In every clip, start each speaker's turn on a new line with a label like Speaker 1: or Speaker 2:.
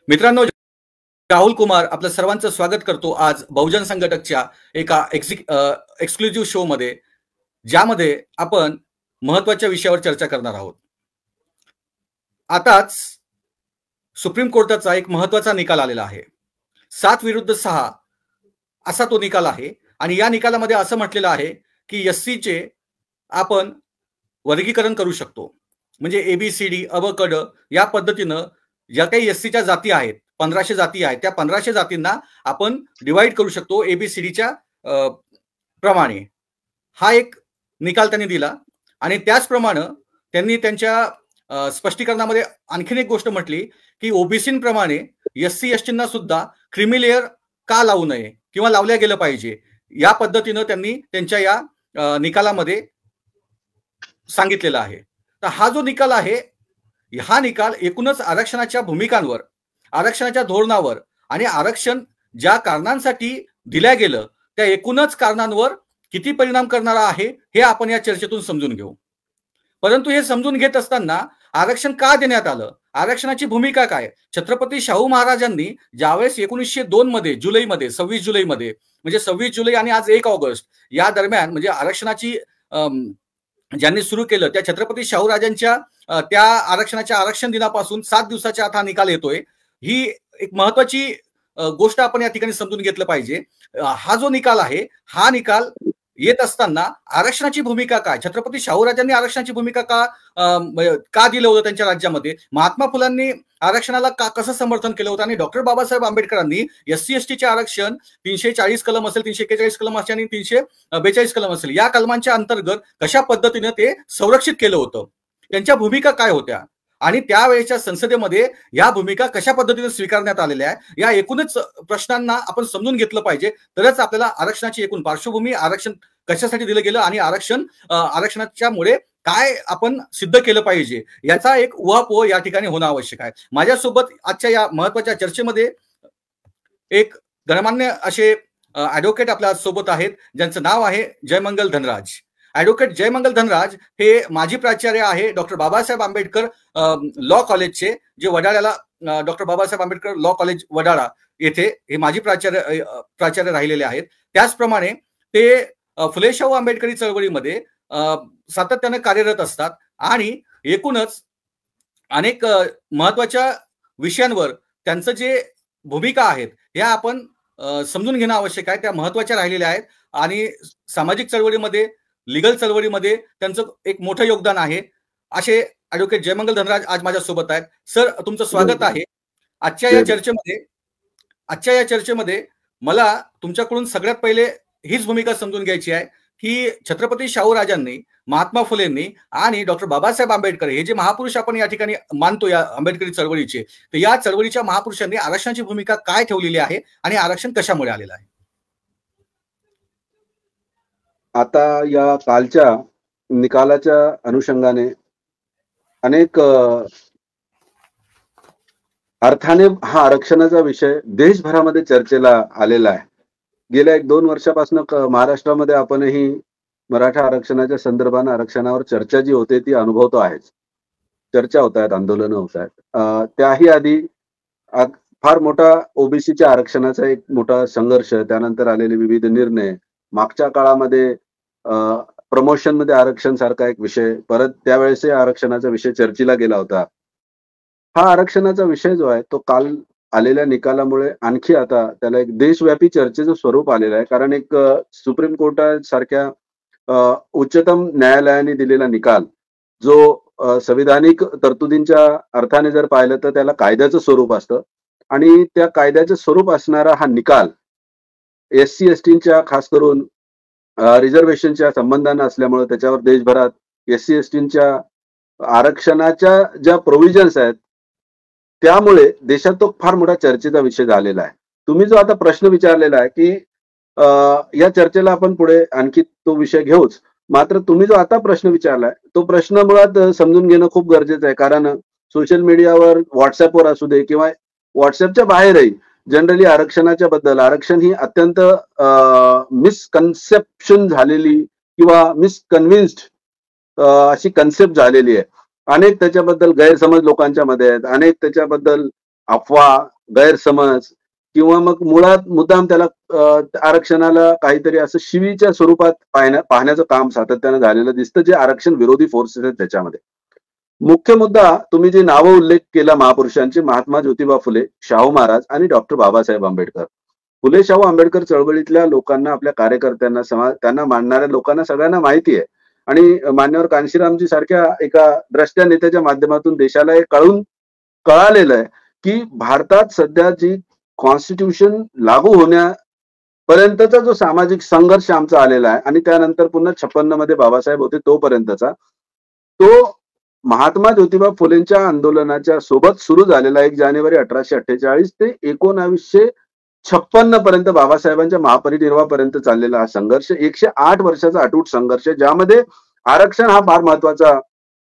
Speaker 1: मित्रांनो, राहुल कुमार आपलं सर्वांचं स्वागत करतो आज बहुजन संघटकच्या एका एक्सक्लुझिव्ह शो मध्ये, ज्यामध्ये आपण महत्त्वाच्या विषयावर चर्चा करणार आहोत. आताच सुप्रीम कोर्टाचा एक महत्त्वाचा निकाल आलेला आहे. 7-6 असा तो निकाल आहे आणि या निकालामध्ये असं म्हटलेलं आहे की एससीचे आपण वर्गीकरण करू शकतो. म्हणजे ABCD अ ब क ड या पद्धतीनं ज्या काही एससीच्या जाती आहेत, 1500 जाती आहेत, त्या 1500 जातींना आपण डिवाइड करू शकतो ABCDच्या प्रमाणे. हा एक निकाल त्यांनी दिला आणि त्याचप्रमाणे त्यांनी त्यांच्या स्पष्टीकरणामध्ये आणखीन एक गोष्ट म्हटली की ओबीसींप्रमाणे SC STंना सुद्धा क्रिमी लेअर का लावू नये किंवा लावल्या गेलं पाहिजे, या पद्धतीनं त्यांनी त्यांच्या या निकालामध्ये सांगितलेलं आहे. तर हा जो निकाल आहे, हा निकाल एकूणच आरक्षणाच्या भूमिकांवर, आरक्षणाच्या धोरणावर आणि आरक्षण ज्या कारणांसाठी दिल्या गेलं त्या एकूणच कारणांवर किती परिणाम करणारा आहे हे आपण या चर्चेतून समजून घेऊ. परंतु हे समजून घेत असताना आरक्षण का देण्यात आलं, आरक्षणाची भूमिका काय, छत्रपती शाहू महाराजांनी ज्यावेळेस 1902 मध्ये जुलैमध्ये 26 जुलैमध्ये म्हणजे 26 जुलै आणि आज 1 ऑगस्ट या दरम्यान म्हणजे आरक्षणाची ज्यांनी सुरू केलं त्या छत्रपती शाहू राजांच्या त्या आरक्षणाच्या आरक्षण दिनापासून 7 दिवसाच्या आत हा निकाल येतोय. ही एक महत्वाची गोष्ट आपण या ठिकाणी समजून घेतलं पाहिजे. हा जो निकाल आहे, हा निकाल येत असताना आरक्षणाची भूमिका काय, छत्रपती शाहू राजांनी आरक्षणाची भूमिका का दिलं होतं त्यांच्या राज्यामध्ये, महात्मा फुलांनी आरक्षणाला कसं समर्थन केलं होतं आणि डॉक्टर बाबासाहेब आंबेडकरांनी SC STचे आरक्षण 340 कलम असेल, 341 कलम असेल आणि 342 कलम असेल या कलमांच्या अंतर्गत कशा पद्धतीने ते संरक्षित केलं होतं, त्यांच्या भूमिका काय होत्या आणि त्यावेळेच्या संसदेमध्ये या भूमिका कशा पद्धतीने स्वीकारण्यात आलेल्या आहे, या एकूणच प्रश्नांना आपण समजून घेतलं पाहिजे. तरच आपल्याला आरक्षणाची एकूण पार्श्वभूमी, आरक्षण कशासाठी दिलं गेलं आणि आरक्षणाच्या मुळे काय आपण सिद्ध केलं पाहिजे याचा एक उहापोह या ठिकाणी होणं आवश्यक आहे. माझ्यासोबत आजच्या या महत्वाच्या चर्चेमध्ये एक गणमान्य असे ऍडव्होकेट आपल्या सोबत आहेत, ज्यांचं नाव आहे जयमंगल धनराज. ऍडव्होकेट जयमंगल धनराज हे माजी प्राचार्य आहे डॉक्टर बाबासाहेब आंबेडकर लॉ कॉलेजचे, जे वडाळ्याला doctor Babasaheb Ambedkar law college Wadala येथे हे माजी प्राचार्य राहिलेले आहेत. त्याचप्रमाणे ते फुले शाहू आंबेडकरी चळवळीमध्ये सातत्याने कार्यरत असतात आणि एकूणच अनेक महत्वाच्या विषयांवर त्यांचं जे भूमिका आहेत या आपण समजून घेणं आवश्यक आहे. त्या महत्वाच्या राहिलेल्या आहेत आणि सामाजिक चळवळीमध्ये, लीगल चळवळीमध्ये त्यांचं एक मोठं योगदान आहे. असे ऍडव्होकेट जयमंगल धनराज आज माझ्या सोबत आहेत. सर, तुमचं स्वागत आहे आजच्या या चर्चेमध्ये. मला तुमच्याकडून सगळ्यात पहिले हीच भूमिका समजून घ्यायची आहे की छत्रपती शाहू राजांनी, महात्मा फुलेंनी आणि डॉक्टर बाबासाहेब आंबेडकर हे जे महापुरुष आपण या ठिकाणी मानतो या आंबेडकरी चळवळीचे, तर या चळवळीच्या महापुरुषांनी आरक्षणाची भूमिका काय ठेवलेली आहे आणि आरक्षण कशामुळे आलेलं आहे.
Speaker 2: आता या कालच्या निकालाच्या अनुषंगाने अनेक अर्थाने हा आरक्षणाचा विषय देशभरामध्ये चर्चेला आलेला आहे. गेल्या 1-2 वर्षापासून महाराष्ट्रामध्ये आपणही मराठा आरक्षणाच्या संदर्भाने आरक्षणावर चर्चा जी होते ती अनुभवतो आहेच. चर्चा होत आहेत, आंदोलनं होत आहेत. त्याही आधी फार मोठा ओबीसीच्या आरक्षणाचा एक मोठा संघर्ष, त्यानंतर आलेले विविध निर्णय, मागच्या काळामध्ये प्रमोशन मध्ये आरक्षण सारखा एक विषय, परत त्यावेळेस आरक्षणाचा विषय चर्चेला गेला होता. हा आरक्षणाचा विषय जो आहे तो काल आलेल्या निकालामुळे आणखी आता त्याला एक देशव्यापी चर्चेचं स्वरूप आलेलं आहे. कारण एक सुप्रीम कोर्टासारख्या उच्चतम न्यायालयाने दिलेला निकाल जो संविधानिक तरतुदींच्या अर्थाने जर पाहिलं तर त्याला कायद्याचं स्वरूप असतं आणि त्या कायद्याचं स्वरूप असणारा हा निकाल SC STंच्या खास करून रिझर्वेशनच्या संबंधानं असल्यामुळे त्याच्यावर देशभरात SC STंच्या आरक्षणाच्या ज्या प्रोव्हिजन्स आहेत त्यामुळे देशात तो फार मोठा चर्चेचा विषय झालेला आहे. तुम्ही जो आता प्रश्न विचारलेला आहे की या चर्चेला आपण पुढे आणखी तो विषय घेऊच, मात्र तुम्ही जो आता प्रश्न विचारलाय तो प्रश्न मुळात समजून घेणं खूप गरजेचं आहे. कारण सोशल मीडियावर, व्हॉट्सअपवर असू दे किंवा व्हॉट्सअपच्या बाहेरही जनरली आरक्षणाच्या बद्दल, आरक्षण ही अत्यंत मिसकन्सेप्शन झालेली किंवा मिसकन्व्हिन्स्ड अशी कन्सेप्ट झालेली आहे. अनेक त्याच्याबद्दल गैरसमज लोकांच्या मध्ये आहेत, अनेक त्याच्याबद्दल अफवा गैरसमज किंवा मग मुळात मुद्दाम त्याला आरक्षणाला काहीतरी असं शिवीच्या स्वरूपात पाहण्याचं काम सातत्यानं झालेलं दिसतं, जे आरक्षण विरोधी फोर्सेस आहेत त्याच्यामध्ये. मुख्य मुद्दा तुम्ही जे नावं उल्लेख केला महापुरुषांचे, महात्मा ज्योतिबा फुले, शाहू महाराज आणि डॉक्टर बाबासाहेब आंबेडकर. फुले शाहू आंबेडकर चळवळीतल्या लोकांना, आपल्या कार्यकर्त्यांना, त्यांना मानणाऱ्या लोकांना सगळ्यांना माहिती आहे. आणि मान्यवर कांशीरामजी सारख्या एका द्रष्ट्या नेत्याच्या माध्यमातून देशाला हे कळालेलं आहे की भारतात सध्या जी कॉन्स्टिट्यूशन लागू होण्यापर्यंतचा जो सामाजिक संघर्ष आमचा आलेला आहे आणि त्यानंतर पुन्हा 56 मध्ये बाबासाहेब होते तोपर्यंतचा, तो महात्मा ज्योतिबा फुलेंच्या आंदोलनाच्या सोबत सुरू झालेला 1 जानेवारी 1848 ते 1956 पर्यंत बाबासाहेबांच्या महापरिनिर्वाणापर्यंत चाललेला हा संघर्ष 108 वर्षाचा अटूट संघर्ष, ज्यामध्ये आरक्षण हा फार महत्वाचा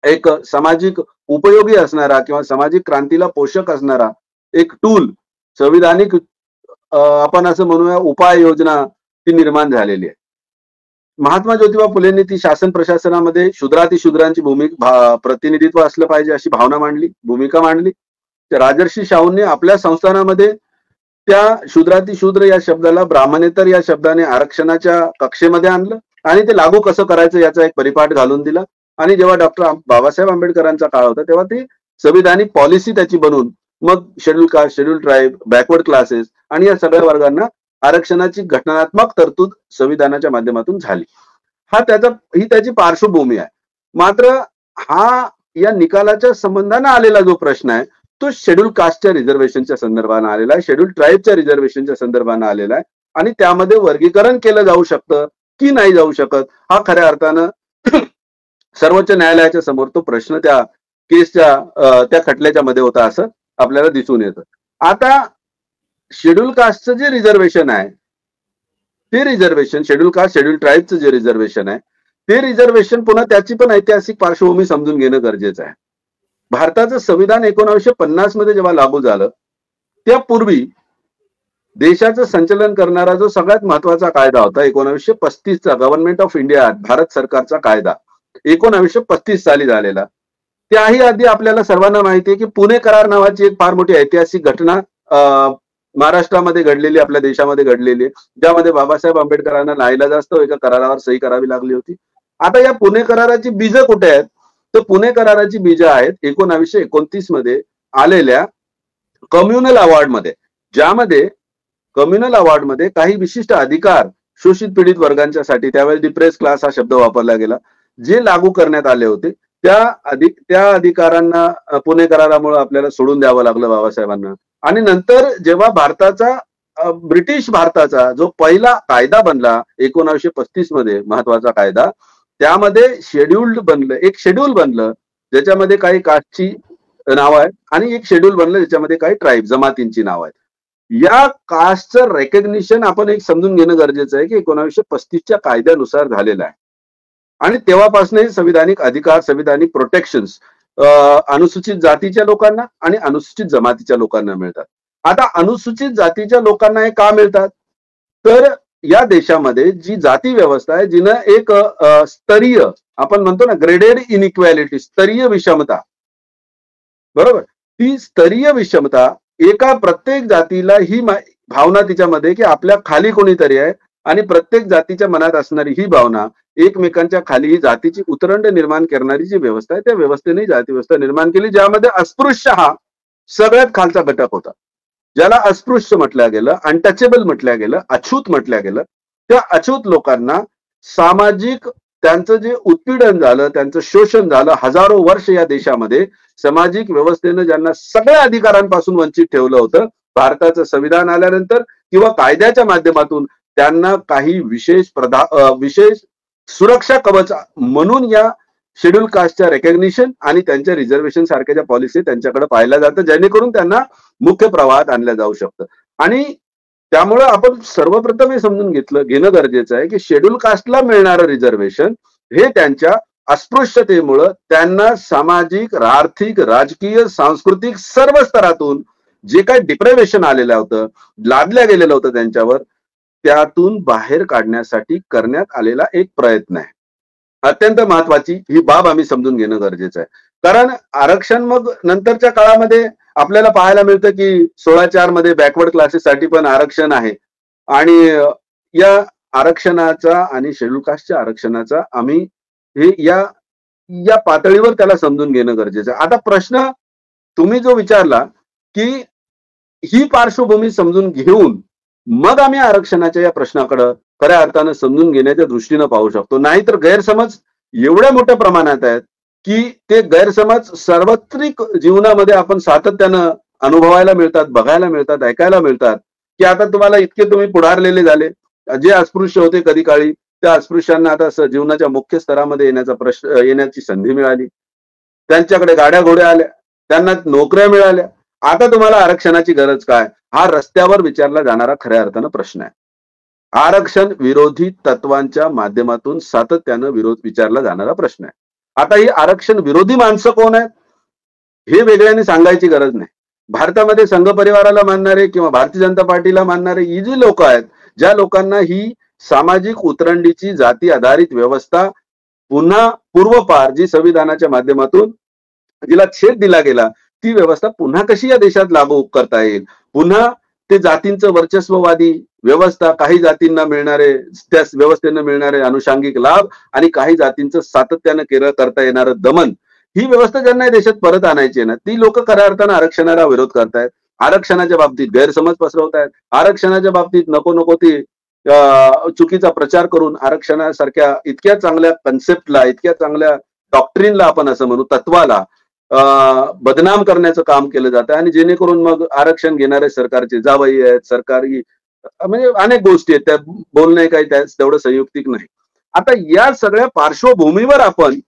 Speaker 2: एक सामाजिक उपयोगी असणारा किंवा सामाजिक क्रांतीला पोषक असणारा एक टूल, संविधानिक आपण असं म्हणूया उपाययोजना ती निर्माण झालेली आहे. महात्मा ज्योतिबा फुलेंनी ती शासन प्रशासनामध्ये शूद्रातिशूद्रांची प्रतिनिधित्व असलं पाहिजे अशी भूमिका मांडली. राजर्षी शाहूंनी आपल्या संस्थानामध्ये त्या शूद्रातिशूद्र या शब्दाला ब्राह्मणेतर या शब्दाने आरक्षणाच्या कक्षेमध्ये आणलं आणि ते लागू कसं करायचं याचा एक परिपाठ घालून दिला. आणि जेव्हा डॉक्टर बाबासाहेब आंबेडकरांचा काळ होता तेव्हा ती संविधानिक पॉलिसी त्याची बनवून मग schedule caste, schedule tribe, backward classes आणि या सगळ्या वर्गांना आरक्षणाची घटनात्मक तरतूद संविधानाच्या माध्यमातून झाली. ही त्याची पार्श्वभूमी आहे. मात्र हा या निकालाच्या संबंधाने आलेला जो प्रश्न आहे तो शेड्यूल कास्टच्या रिझर्वेशनच्या संदर्भाने आलेला आहे, शेड्यूल ट्राईबच्या रिझर्वेशनच्या संदर्भाने आलेला आहे आणि त्यामध्ये वर्गीकरण केलं जाऊ शकतं की नाही जाऊ शकत, हा खऱ्या अर्थानं सर्वोच्च न्यायालयाच्या समोर तो प्रश्न त्या त्या खटल्याच्या मध्ये होता असं आपल्याला दिसून येतं. आता शेड्यूल कास्टचं जे रिझर्वेशन आहे ते रिझर्वेशन, शेड्यूल कास्ट शेड्यूल ट्राईबचं जे रिझर्वेशन आहे ते रिझर्वेशन पुन्हा त्याची पण ऐतिहासिक पार्श्वभूमी समजून घेणं गरजेचं आहे. भारताचं संविधान 1950 मध्ये जेव्हा लागू झालं त्यापूर्वी देशाचं संचलन करणारा जो सगळ्यात महत्वाचा कायदा होता 1935चा गव्हर्नमेंट ऑफ इंडिया, भारत सरकारचा कायदा 1935 साली झालेला. त्याही आधी आपल्याला सर्वांना माहिती आहे की पुणे करार नावाची एक फार मोठी ऐतिहासिक घटना महाराष्ट्रामध्ये घडलेली, आपल्या देशामध्ये घडलेली आहे, ज्यामध्ये बाबासाहेब आंबेडकरांना नाईलाजास्तव एका करारावर सही करावी लागली होती. आता या पुणे कराराची बीज कुठे आहेत? तर पुणे कराराची बीज आहेत 1929 मध्ये आलेल्या कम्युनल अवॉर्डमध्ये, ज्यामध्ये कम्युनल अवॉर्डमध्ये काही विशिष्ट अधिकार शोषित पीडित वर्गांच्यासाठी, त्यावेळेस डिप्रेस क्लास हा शब्द वापरला गेला, जे लागू करण्यात आले होते त्या अधिकारांना पुणे करारामुळे आपल्याला सोडून द्यावं लागलं बाबासाहेबांना. आणि नंतर जेव्हा ब्रिटिश भारताचा जो पहिला कायदा बनला 1935 मध्ये, महत्वाचा कायदा, त्यामध्ये एक शेड्यूल बनलं ज्याच्यामध्ये काही कास्टची नावं आहेत आणि एक शेड्यूल बनलं ज्याच्यामध्ये काही ट्राईब जमातींची नावं आहेत. या कास्टचं रेकग्निशन आपण एक समजून घेणं गरजेचं आहे की 1935च्या कायद्यानुसार झालेलं आहे आणि तेव्हापासून संविधानिक अधिकार, संविधानिक प्रोटेक्शन्स अनुसूचित जातीच्या लोकांना आणि अनुसूचित जमातीच्या लोकांना मिळतात. आता अनुसूचित जातीच्या लोकांना हे का मिळतात? तर या देशामध्ये जी जाती व्यवस्था आहे, जिनं एक स्तरीय, आपण म्हणतो ना ग्रेडेड इनइक्वॅलिटी, स्तरीय विषमता, बरोबर, ती स्तरीय विषमता एका प्रत्येक जातीला ही भावना तिच्यामध्ये की आपल्या खाली कोणीतरी आहे आणि प्रत्येक जातीच्या मनात असणारी ही भावना एकमेकांच्या खाली ही जातीची उतरंड निर्माण करणारी जी व्यवस्था आहे, त्या व्यवस्थेने जाती व्यवस्था निर्माण केली, ज्यामध्ये अस्पृश्य हा सगळ्यात खालचा घटक होता, ज्याला अस्पृश्य म्हटलं गेलं, अनटचेबल म्हटलं गेलं, अछूत म्हटलं गेलं. त्या अछूत लोकांना सामाजिक त्यांचं जे उत्पीडन झालं, त्यांचं शोषण झालं, हजारो वर्ष या देशामध्ये सामाजिक व्यवस्थेनं ज्यांना सगळ्या अधिकारांपासून वंचित ठेवलं होतं, भारताचं संविधान आल्यानंतर किंवा कायद्याच्या माध्यमातून त्यांना काही विशेष सुरक्षा कवच म्हणून या शेड्यूल कास्टच्या रेकग्निशन आणि त्यांच्या रिझर्वेशन सारख्या ज्या पॉलिसी त्यांच्याकडे पाहिलं जातं, जेणेकरून त्यांना मुख्य प्रवाहात आणलं जाऊ शकतं. आणि त्यामुळे आपण सर्वप्रथम हे समजून घेणं गरजेचं आहे की शेड्यूल कास्टला मिळणारं रिझर्वेशन हे त्यांच्या अस्पृश्यतेमुळं त्यांना सामाजिक, आर्थिक, राजकीय, सांस्कृतिक सर्व स्तरातून जे काही डिप्रेवेशन आलेलं होतं, लादल्या गेलेलं होतं त्यांच्यावर, त्यातून बाहेर काढण्यासाठी करण्यात आलेला एक प्रयत्न आहे. अत्यंत महत्वाची ही बाब आम्ही समजून घेणं गरजेचं आहे. कारण आरक्षण मग नंतरच्या काळामध्ये आपल्याला पाहायला मिळतं की 16(4) मध्ये बॅकवर्ड क्लासेससाठी पण आरक्षण आहे आणि या आरक्षणाचा आणि शेड्यूल कास्टच्या आरक्षणाचा आम्ही हे या पातळीवर त्याला समजून घेणं गरजेचं आहे. आता प्रश्न तुम्ही जो विचारला की ही पार्श्वभूमी समजून घेऊन मग आम्ही आरक्षणाच्या या प्रश्नाकडे खऱ्या अर्थानं समजून घेण्याच्या दृष्टीनं पाहू शकतो. नाहीतर गैरसमज एवढ्या मोठ्या प्रमाणात आहेत की ते गैरसमज सार्वत्रिक जीवनामध्ये आपण सातत्यानं अनुभवायला मिळतात, बघायला मिळतात, ऐकायला मिळतात की आता तुम्हाला इतके तुम्ही पुढारलेले झाले. जे अस्पृश्य होते कधी काळी त्या अस्पृश्यांना आता जीवनाच्या मुख्य स्तरामध्ये येण्याची संधी मिळाली. त्यांच्याकडे गाड्या घोड्या आल्या, त्यांना नोकऱ्या मिळाल्या. आता तुम्हाला आरक्षणाची गरज काय? हा रस्त्यावर विचारला जाणारा खऱ्या अर्थानं प्रश्न आहे. आरक्षण विरोधी तत्वांच्या माध्यमातून सातत्यानं विरोध विचारला जाणारा प्रश्न आहे. आता ही आरक्षण विरोधी माणसं कोण आहेत हे वेगळ्याने सांगायची गरज नाही. भारतामध्ये संघ परिवाराला मानणारे किंवा भारतीय जनता पार्टीला मानणारे ही जी लोक आहेत, ज्या लोकांना ही सामाजिक उतरंडीची जाती आधारित व्यवस्था पुन्हा पूर्वपार जी संविधानाच्या माध्यमातून जिला छेद दिला गेला ती व्यवस्था पुन्हा कशी या देशात लागू करता येईल, पुन्हा ते जातींचं वर्चस्ववादी व्यवस्था, काही जातींना मिळणारे त्या व्यवस्थेनं मिळणारे अनुषंगिक लाभ आणि काही जातींचं सातत्यानं करता येणारं दमन, ही व्यवस्था ज्यांना देशात परत आणायची आहे ना, ती लोक खऱ्या अर्थानं आरक्षणाला विरोध करतायत. आरक्षणाच्या बाबतीत गैरसमज पसरवतायत. आरक्षणाच्या बाबतीत नको ती चुकीचा प्रचार करून आरक्षणासारख्या इतक्या चांगल्या कन्सेप्टला, इतक्या चांगल्या डॉक्ट्रिनला, आपण असं म्हणू तत्वाला बदनाम करण्याचं काम केलं जातं आणि जेणेकरून मग आरक्षण घेणारे सरकारचे जावई आहेत, सरकारी म्हणजे अनेक गोष्टी आहेत, त्या बोलणे काही तेवढं संयुक्तिक नाही. आता या सगळ्या पार्श्वभूमीवर आपण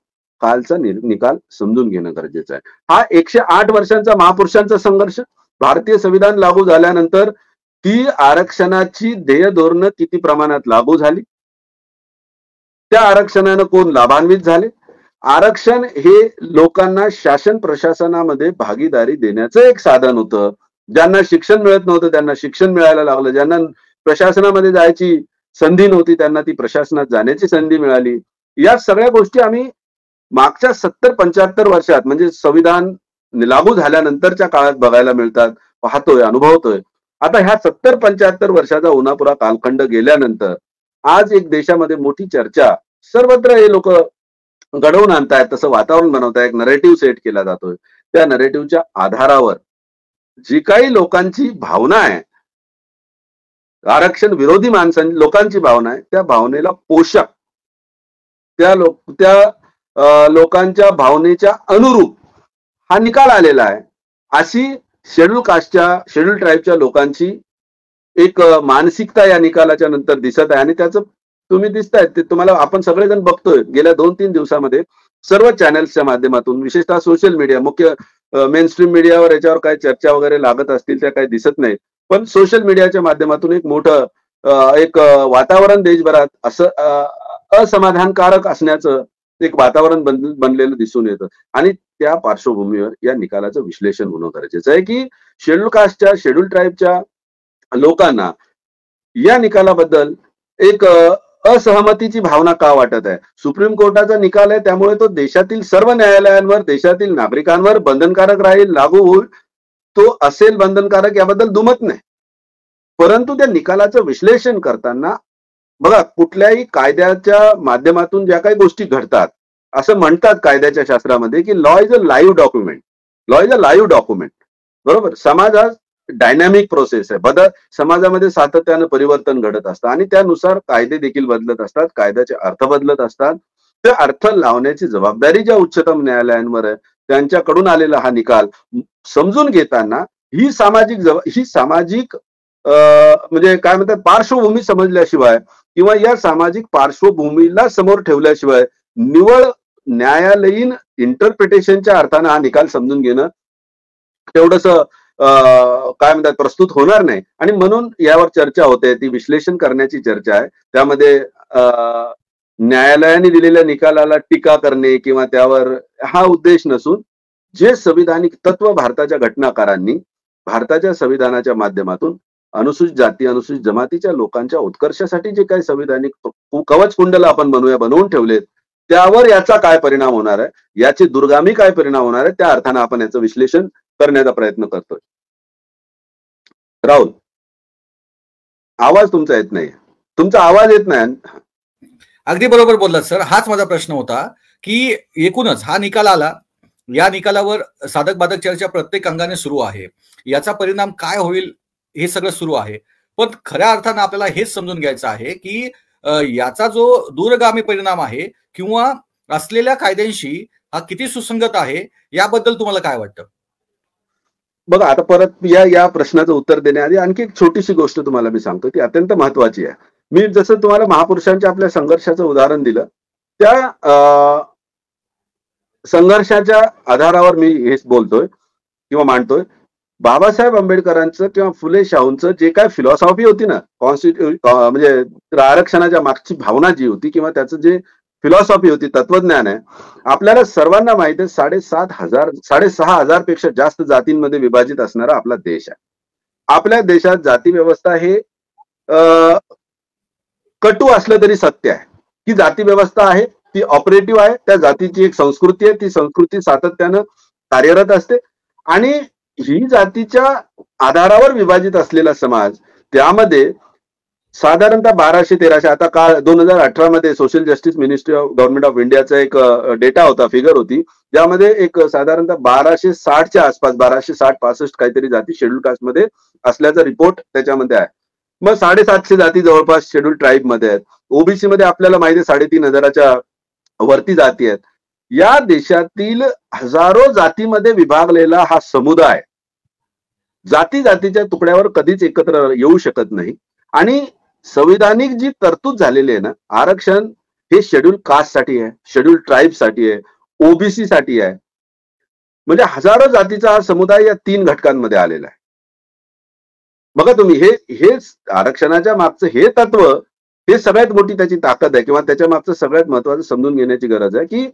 Speaker 2: कालचा निकाल समजून घेणं गरजेचं आहे. हा 108 वर्षांचा महापुरुषांचा संघर्ष, भारतीय संविधान लागू झाल्यानंतर ती आरक्षणाची ध्येय धोरणं किती प्रमाणात लागू झाली, त्या आरक्षणानं कोण लाभान्वित झाले. आरक्षण हे लोकांना शासन प्रशासनामध्ये भागीदारी देण्याचं एक साधन होतं. ज्यांना शिक्षण मिळत नव्हतं त्यांना शिक्षण मिळायला लागलं, ज्यांना प्रशासनामध्ये जायची संधी नव्हती त्यांना ती प्रशासनात जाण्याची संधी मिळाली. या सगळ्या गोष्टी आम्ही मागच्या 70-75 वर्षात म्हणजे संविधान लागू झाल्यानंतरच्या काळात बघायला मिळतात, पाहतोय, अनुभवतोय. आता ह्या 70-75 वर्षाचा उन्हापुरा कालखंड गेल्यानंतर आज एक देशामध्ये मोठी चर्चा सर्वत्र हे लोक घडवून आणतायत, तसं वातावरण बनवतायत, एक नरेटिव्ह सेट केला जातोय. त्या नरेटिव्हच्या आधारावर जी काही लोकांची भावना आहे, आरक्षण विरोधी लोकांची भावना आहे, त्या भावनेला पोषक त्या लोकांच्या भावनेच्या अनुरूप हा निकाल आलेला आहे. अशी शेड्यूल कास्टच्या, शेड्यूल ट्राईबच्या लोकांची एक मानसिकता या निकालाच्या नंतर दिसत आहे आणि त्याचं तुम्ही दिसतायत ते तुम्हाला आपण सगळेजण बघतोय. गेल्या 2-3 दिवसामध्ये सर्व चॅनल्सच्या माध्यमातून, विशेषतः सोशल मीडिया, मुख्य मेन स्ट्रीम मीडियावर याच्यावर काही चर्चा वगैरे लागत असतील त्या काही दिसत नाही, पण सोशल मीडियाच्या माध्यमातून एक मोठं एक वातावरण देशभरात असं असमाधानकारक असण्याचं एक वातावरण बनलेलं दिसून येतं. आणि त्या पार्श्वभूमीवर या निकालाचं विश्लेषण होणं गरजेचं आहे की शेड्यूल कास्टच्या, शेड्यूल ट्राईबच्या लोकांना या निकालाबद्दल एक असहमतीची भावना का वाटत आहे. सुप्रीम कोर्टाचा निकाल आहे त्यामुळे तो देशातील सर्व न्यायालयांवर, देशातील नागरिकांवर बंधनकारक राहील, लागू होईल, तो असेल बंधनकारक, याबद्दल दुमत नाही. परंतु त्या निकालाचं विश्लेषण करताना बघा, कुठल्याही कायद्याच्या माध्यमातून ज्या काही गोष्टी घडतात, असं म्हणतात कायद्याच्या शास्त्रामध्ये की law is a live document. Law is a live document, बरोबर. समाज हा डायनॅमिक प्रोसेस आहे. समाजामध्ये सातत्यानं परिवर्तन घडत असतं आणि त्यानुसार कायदे देखील बदलत असतात, कायद्याचे अर्थ बदलत असतात. ते अर्थ लावण्याची जबाबदारी ज्या उच्चतम न्यायालयांवर आहे त्यांच्याकडून आलेला हा निकाल समजून घेताना ही सामाजिक म्हणजे काय म्हणतात पार्श्वभूमी समजल्याशिवाय किंवा या सामाजिक पार्श्वभूमीला समोर ठेवल्याशिवाय निवळ न्यायालयीन इंटरप्रिटेशनच्या अर्थानं हा निकाल समजून घेणं तेवढंस काय म्हणतात प्रस्तुत होणार नाही. आणि म्हणून यावर चर्चा होते, ती विश्लेषण करण्याची चर्चा आहे. त्यामध्ये न्यायालयाने दिलेल्या निकालाला टीका करणे किंवा त्यावर हा उद्देश नसून जे संविधानिक तत्व भारताच्या घटनाकारांनी भारताच्या संविधानाच्या माध्यमातून अनुसूचित जाती, अनुसूचित जमातीच्या लोकांच्या उत्कर्षासाठी जे काही संविधानिक कवच कुंडला आपण बनवून ठेवलेत, त्यावर याचा काय परिणाम होणार आहे, याचे दुर्गामी काय परिणाम होणार आहे, त्या अर्थानं आपण याचं विश्लेषण करण्याचा प्रयत्न करतोय. राहुल, आवाज तुमचा येत नाही. तुमचा आवाज येत नाही.
Speaker 1: अगदी बरोबर बोललात सर. हाच माझा प्रश्न होता की एकूणच हा निकाल आला, या निकालावर साधक बाधक चर्चा प्रत्येक अंगाने सुरू आहे. याचा परिणाम काय होईल हे सगळं सुरू आहे. पण खऱ्या अर्थानं आपल्याला हेच समजून घ्यायचं आहे की याचा जो दूरगामी परिणाम आहे किंवा असलेल्या कायद्यांशी हा किती सुसंगत आहे, याबद्दल तुम्हाला काय वाटतं?
Speaker 2: बघा, आता परत या प्रश्नाचं उत्तर देण्याआधी आणखी एक छोटीशी गोष्ट तुम्हाला मी सांगतो, ती अत्यंत महत्वाची आहे. मी जसं तुम्हाला महापुरुषांच्या आपल्या संघर्षाचं उदाहरण दिलं, त्या संघर्षाच्या आधारावर मी हेच बोलतोय किंवा मांडतोय. बाबासाहेब आंबेडकरांचं किंवा फुले शाहूंचं जे काय फिलॉसॉफी होती ना, म्हणजे आरक्षणाच्या मागची भावना जी होती किंवा त्याचं जे फिलॉसॉफी होती, तत्वज्ञान आहे, आपल्याला सर्वांना माहिती आहे 6,500 पेक्षा जास्त जातींमध्ये विभाजित असणारा आपला देश आहे. आपल्या देशात जाती व्यवस्था हे कटू असलं तरी सत्य आहे की जाती व्यवस्था आहे, ती ऑपरेटिव्ह आहे. त्या जातीची एक संस्कृती आहे, ती संस्कृती सातत्यानं कार्यरत असते आणि ही जातीच्या आधारावर विभाजित असलेला समाज, त्यामध्ये साधारणतः 1200-1300, आता काळ 2018 मध्ये social justice ministry of government of इंडियाचा एक डेटा होता, फिगर होती, ज्यामध्ये एक साधारणतः 1260च्या आसपास 1260-65 काहीतरी जाती शेड्यूल कास्टमध्ये असल्याचा रिपोर्ट त्याच्यामध्ये आहे. मग 750 जाती जवळपास शेड्यूल ट्राईब मध्ये आहेत. ओबीसी मध्ये आपल्याला माहिती आहे 3,500च्या वरती जाती आहेत. या देशातील हजारो जातीमध्ये विभागलेला हा समुदाय जाती जातीच्या तुकड्यावर कधीच एकत्र येऊ शकत नाही. आणि संविधानिक जी तरतूद झालेली आहे ना, आरक्षण हे शेड्यूल कास्ट साठी आहे, शेड्यूल ट्राईब साठी आहे, ओबीसी साठी आहे. म्हणजे हजारो जातीचा हा समुदाय या 3 घटकांमध्ये आलेला आहे. बघा तुम्ही, हेच आरक्षणाच्या मागचं हे तत्व, हे सगळ्यात मोठी त्याची ताकद आहे किंवा त्याच्या मागचं सगळ्यात महत्वाचं समजून घेण्याची गरज आहे की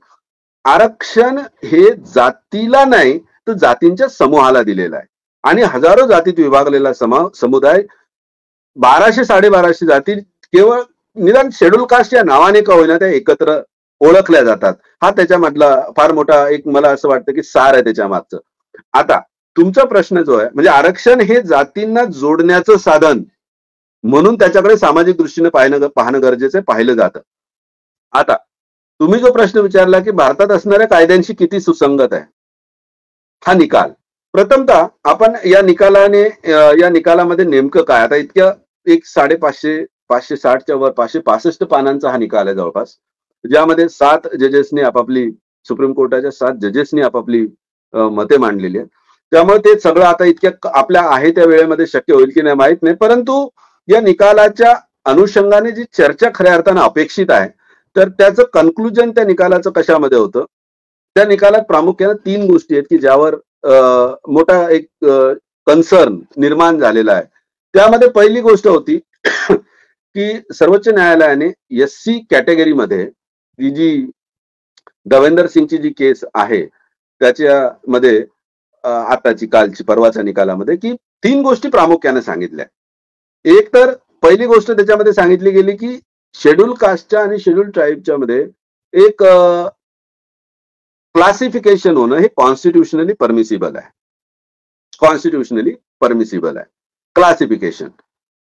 Speaker 2: आरक्षण हे जातीला नाही तर जातींच्या समूहाला दिलेलं आहे. आणि हजारो जातीत विभागलेला समुदाय 1200-1250 जाती केवळ निदान शेड्यूल कास्ट या नावाने का होईना त्या एकत्र ओळखल्या जातात. हा त्याच्यामधला फार मोठा एक मला असं वाटतं की सार आहे त्याच्या मागचं. आता तुमचा प्रश्न जो आहे, म्हणजे आरक्षण हे जातींना जोडण्याचं साधन म्हणून त्याच्याकडे सामाजिक दृष्टीने पाहणं गरजेचं आहे, पाहिलं जातं. आता तुम्ही जो प्रश्न विचारला की भारतात असणाऱ्या कायद्यांशी किती सुसंगत आहे हा निकाल, प्रथमतः आपण या निकालामध्ये नेमकं काय, आता इतक्या एक 550-560च्या वर 565 पानांचा हा निकाल आहे जवळपास, ज्यामध्ये 7 जजेसनी आपापली, सुप्रीम कोर्टाच्या 7 जजेसनी आपापली मते मांडलेली आहेत. त्यामुळे ते सगळं आता इतक्या आपल्या आहे त्या वेळेमध्ये शक्य होईल की नाही माहित नाही, परंतु या निकालाच्या अनुषंगाने जी चर्चा खऱ्या अर्थानं अपेक्षित आहे, तर त्याचं कन्क्लुजन त्या निकालाचं कशामध्ये होतं, त्या निकालात प्रामुख्याने 3 गोष्टी आहेत की ज्यावर मोठा एक कन्सर्न निर्माण झालेला आहे. त्यामध्ये पहिली गोष्ट होती की सर्वोच्च न्यायालयाने एससी कॅटेगरीमध्ये ही जी दवेंदर सिंगची जी केस आहे त्याच्यामध्ये आताची कालची परवाच्या निकालामध्ये की 3 गोष्टी प्रामुख्याने सांगितल्या. एक तर पहिली गोष्ट त्याच्यामध्ये सांगितली गेली की शेड्यूल कास्टच्या आणि शेड्यूल ट्राईबच्या मध्ये एक क्लासिफिकेशन होणं हे कॉन्स्टिट्युशनली परमिसिबल आहे. क्लासिफिकेशन.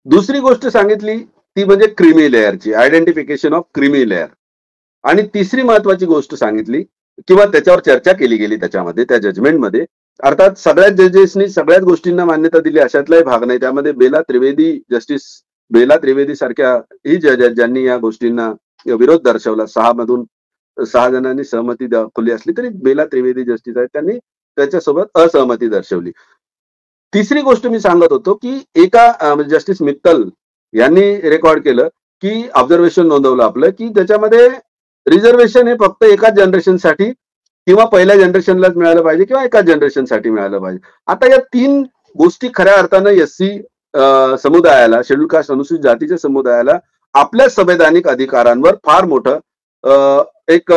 Speaker 2: दुसरी गोष्ट सांगितली ती म्हणजे क्रिमी लेअरची, आयडेंटिफिकेशन ऑफ क्रिमी लेअर. आणि तिसरी महत्वाची गोष्ट सांगितली किंवा त्याच्यावर चर्चा केली गेली त्याच्यामध्ये, त्या जजमेंटमध्ये, अर्थात सगळ्याच जजेसनी सगळ्याच गोष्टींना मान्यता दिली अशातलाही भाग नाही. त्यामध्ये जस्टिस बेला त्रिवेदी सारख्या ही जज आहेत ज्यांनी या गोष्टींना विरोध दर्शवला. 6 जणांनी सहमती दाखवली असली तरी बेला त्रिवेदी जस्टिस आहेत, त्यांनी त्याच्यासोबत असहमती दर्शवली. तिसरी गोष्ट मी सांगत होतो की एका जस्टिस मित्तल यांनी रेकॉर्ड केलं की ऑब्झर्वेशन नोंदवलं आपलं की त्याच्यामध्ये रिझर्वेशन हे फक्त एकाच जनरेशनसाठी किंवा पहिल्या जनरेशनलाच मिळालं पाहिजे किंवा एकाच जनरेशनसाठी मिळालं पाहिजे. आता या 3 गोष्टी खऱ्या अर्थानं एससी समुदायाला, शेड्यूल कास्ट अनुसूचित जातीच्या समुदायाला आपल्या संवैधानिक अधिकारांवर फार मोठं एक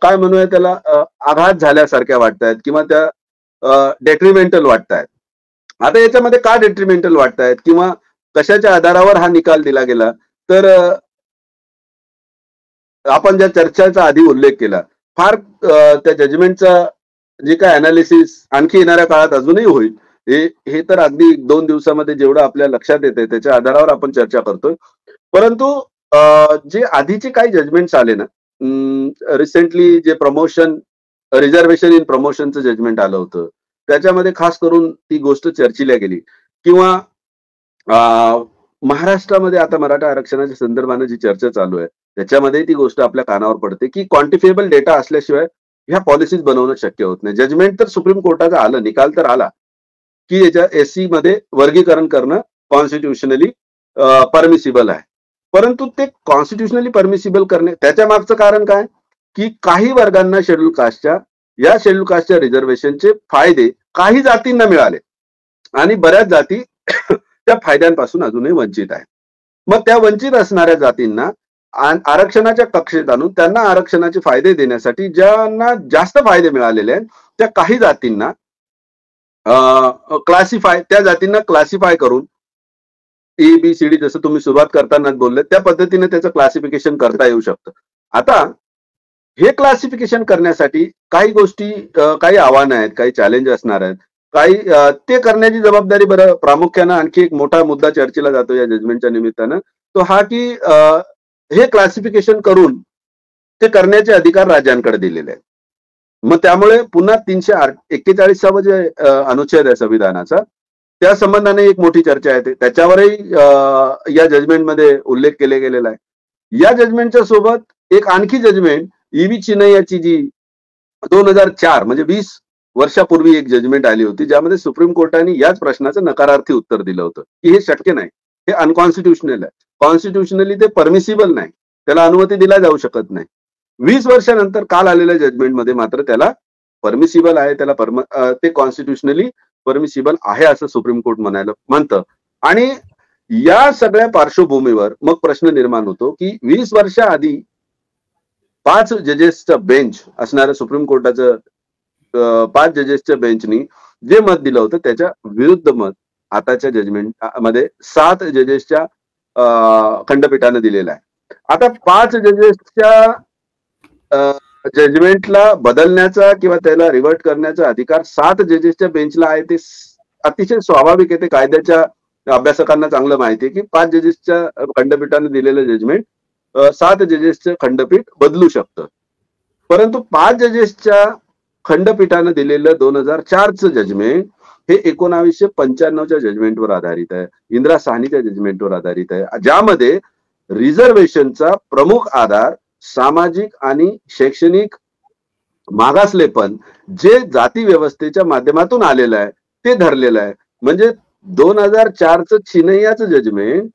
Speaker 2: काय म्हणूया त्याला आघात झाल्यासारख्या वाटतायत किंवा त्या डेट्रिमेंटल वाटतायत. आता याच्यामध्ये का डेट्रिमेंटल वाटतायत किंवा कशाच्या आधारावर हा निकाल दिला गेला, तर आपण ज्या चर्चेचा आधी उल्लेख केला, फार त्या जजमेंटचा जे काय अनालिसिस आणखी येणाऱ्या काळात अजूनही होईल, हे तर अगदी 2 दिवसामध्ये जेवढं आपल्या लक्षात येतंय त्याच्या आधारावर आपण चर्चा करतोय. परंतु जे आधीचे काही जजमेंट्स आले ना, रिसेंटली जे प्रमोशन रिझर्वेशन इन प्रमोशनचं जजमेंट आलं होतं, त्याच्यामध्ये खास करून ती गोष्ट चर्चिल्या गेली किंवा महाराष्ट्रामध्ये आता मराठा आरक्षणाच्या संदर्भाने जी चर्चा चालू आहे, त्याच्यामध्ये ती गोष्ट आपल्या कानावर पडते की क्वांटिफिएबल डेटा असल्याशिवाय ह्या पॉलिसीज बनवणं शक्य होत नाही. जजमेंट तर सुप्रीम कोर्टाचं आलं, निकाल तर आला की याच्या एससी मध्ये वर्गीकरण करणं कॉन्स्टिट्युशनली परमिसिबल आहे. परंतु ते कॉन्स्टिट्युशनली परमिसिबल करणे त्याच्या मागचं कारण काय, की काही वर्गांना शेड्यूल कास्टच्या रिझर्वेशनचे फायदे काही जातींना मिळाले आणि बऱ्याच जाती त्या फायद्यांपासून अजूनही वंचित आहेत. मग त्या वंचित असणाऱ्या जातींना आरक्षणाच्या कक्षेत आणून त्यांना आरक्षणाचे फायदे देण्यासाठी ज्यांना जास्त फायदे मिळालेले आहेत त्या काही जातींना त्या जातींना क्लासिफाय करून ABCD जसं तुम्ही सुरुवात करतानाच बोलले त्या पद्धतीने त्याचं क्लासिफिकेशन करता येऊ शकतं. आता हे क्लासिफिकेशन करण्यासाठी काही गोष्टी काही आव्हानं आहेत, काही चॅलेंज असणार आहेत, काही ते करण्याची जबाबदारी बरं प्रामुख्यानं आणखी एक मोठा मुद्दा चर्चेला जातो या जजमेंटच्या निमित्तानं, तो हा की हे क्लासिफिकेशन करून ते करण्याचे अधिकार राज्यांकडे दिलेले आहेत. मग त्यामुळे पुन्हा 341 जे अनुच्छेद आहे संविधानाचा, त्या संबंधाने एक मोठी चर्चा येते. त्याच्यावरही या जजमेंटमध्ये उल्लेख केले गेलेला आहे. या जजमेंटच्या सोबत एक आणखी जजमेंट EV चिनैयाची जी 2004 म्हणजे 20 वर्षापूर्वी एक जजमेंट आली होती, ज्यामध्ये सुप्रीम कोर्टाने याच प्रश्नाचं नकारार्थी उत्तर दिलं होतं की हे शक्य नाही, हे अनकॉन्स्टिट्युशनल आहे, कॉन्स्टिट्युशनली ते परमिसिबल नाही, त्याला अनुमती दिला जाऊ शकत नाही. 20 वर्षानंतर काल आलेल्या जजमेंटमध्ये मात्र त्याला परमिसिबल आहे, त्याला ते कॉन्स्टिट्युशनली परमिसिबल आहे असं सुप्रीम कोर्ट म्हणतं. आणि या सगळ्या पार्श्वभूमीवर मग प्रश्न निर्माण होतो की 20 वर्षाआधी 5 जजेसचं बेंच असणाऱ्या सुप्रीम कोर्टाचं 5 जजेसच्या बेंचनी जे मत दिलं होतं त्याच्या विरुद्ध मत आताच्या जजमेंट मध्ये 7 जजेसच्या खंडपीठाने दिलेलं आहे. आता 5 जजेसच्या जजमेंटला बदलण्याचा किंवा त्याला रिव्हर्ट करण्याचा अधिकार 7 जजेसच्या बेंचला आहे. ते अतिशय स्वाभाविक आहे. ते कायद्याच्या अभ्यासकांना चांगलं माहिती आहे की 5 जजेसच्या खंडपीठाने दिलेलं जजमेंट 7 जजेसचं खंडपीठ बदलू शकतं. परंतु 5 जजेसच्या खंडपीठानं दिलेलं 2004चं जजमेंट हे 1995च्या जजमेंटवर आधारित आहे, इंदिरा साहनीच्या जजमेंटवर आधारित आहे, ज्यामध्ये रिझर्वेशनचा प्रमुख आधार सामाजिक आणि शैक्षणिक मागासलेपण जे जाती व्यवस्थेच्या माध्यमातून आलेलं आहे ते धरलेलं आहे. म्हणजे 2004चं चिनैयाचं जजमेंट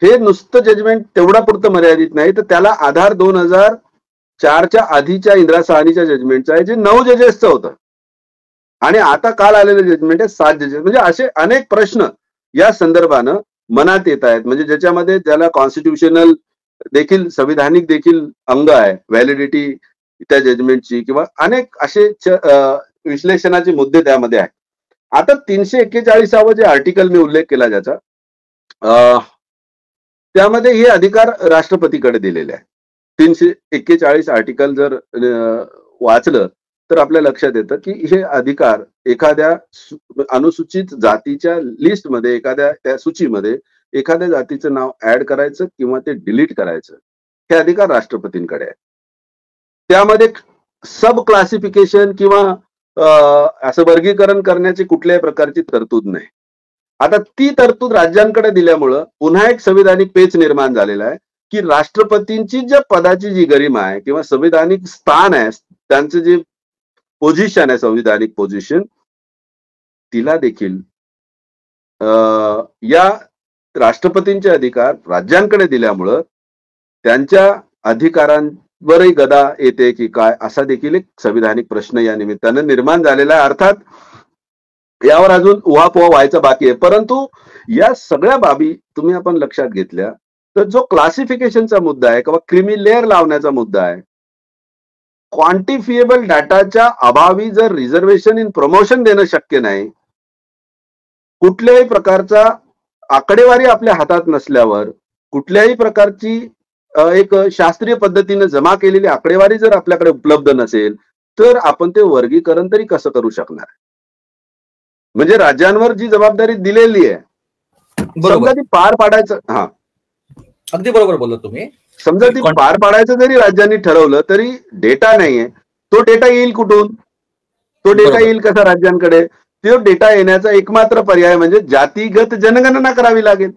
Speaker 2: हे नुसतं जजमेंट तेवढा पुरतं मर्यादित नाही, तर त्याला आधार 2004च्या आधीच्या इंदिरा साहनीच्या जजमेंटचा आहे, जे 9 जजेसचं होतं. आणि आता काल आलेलं जजमेंट आहे 7 जजेस. म्हणजे असे अनेक प्रश्न या संदर्भानं मनात येत आहेत, म्हणजे ज्याच्यामध्ये त्याला कॉन्स्टिट्युशनल देखील संविधानिक देखील अंग आहे, व्हॅलिडिटी त्या जजमेंटची किंवा अनेक असे विश्लेषणाचे मुद्दे त्यामध्ये आहेत. आता 341 जे आर्टिकल मी उल्लेख केला ज्याचा, त्यामध्ये हे अधिकार राष्ट्रपतीकडे दिलेले आहे. 341 आर्टिकल जर वाचलं तर आपल्या लक्षात येतं की हे अधिकार एखाद्या अनुसूचित जातीच्या लिस्टमध्ये, एखाद्या त्या सूचीमध्ये एखाद्या जातीचं नाव ऍड करायचं किंवा ते डिलीट करायचं, हे अधिकार राष्ट्रपतींकडे आहे. त्यामध्ये सब क्लासिफिकेशन किंवा असं वर्गीकरण करण्याची कुठल्याही प्रकारची तरतूद नाही. आता ती तरतूद राज्यांकडे दिल्यामुळं पुन्हा एक संविधानिक पेच निर्माण झालेला आहे की राष्ट्रपतींची ज्या पदाची जी गरिमा आहे किंवा संविधानिक स्थान आहे, त्यांचं जे पोझिशन आहे, संविधानिक पोझिशन, तिला देखील या राष्ट्रपतींचे अधिकार राज्यांकडे दिल्यामुळं त्यांच्या अधिकारांवरही गदा येते की काय, असा देखील एक संविधानिक प्रश्न या निमित्तानं निर्माण झालेला आहे. अर्थात यावर अजून उहापोह व्हायचा बाकी आहे. परंतु या सगळ्या बाबी तुम्ही आपण लक्षात घेतल्या तर जो क्लासिफिकेशनचा मुद्दा आहे किंवा क्रिमी लेअर लावण्याचा मुद्दा आहे, क्वांटिफिएबल डाटाच्या अभावी जर रिझर्वेशन इन प्रमोशन देणं शक्य नाही, कुठल्याही प्रकारचा आकडेवारी आपल्या हातात नसल्यावर, कुठल्याही प्रकारची एक शास्त्रीय पद्धतीने जमा केलेली आकडेवारी जर आपल्याकडे उपलब्ध नसेल, तर आपण ते वर्गीकरण तरी कसं करू शकणार? म्हणजे राज्यांवर जी जबाबदारी दिलेली आहे, समजा
Speaker 1: बरोबर,
Speaker 2: ती पार पाडायचं, हा,
Speaker 1: अगदी बरोबर बोललात तुम्ही
Speaker 2: समजा
Speaker 1: की
Speaker 2: ती पार पाडायचं जरी राज्यांनी ठरवलं तरी डेटा नाहीये. तो डेटा येईल कुठून? तो डेटा
Speaker 1: बरोबर,
Speaker 2: येईल कसा राज्यांकडे? तो डेटा येण्याचा एकमात्र पर्याय म्हणजे जातीगत जनगणना करावी लागेल.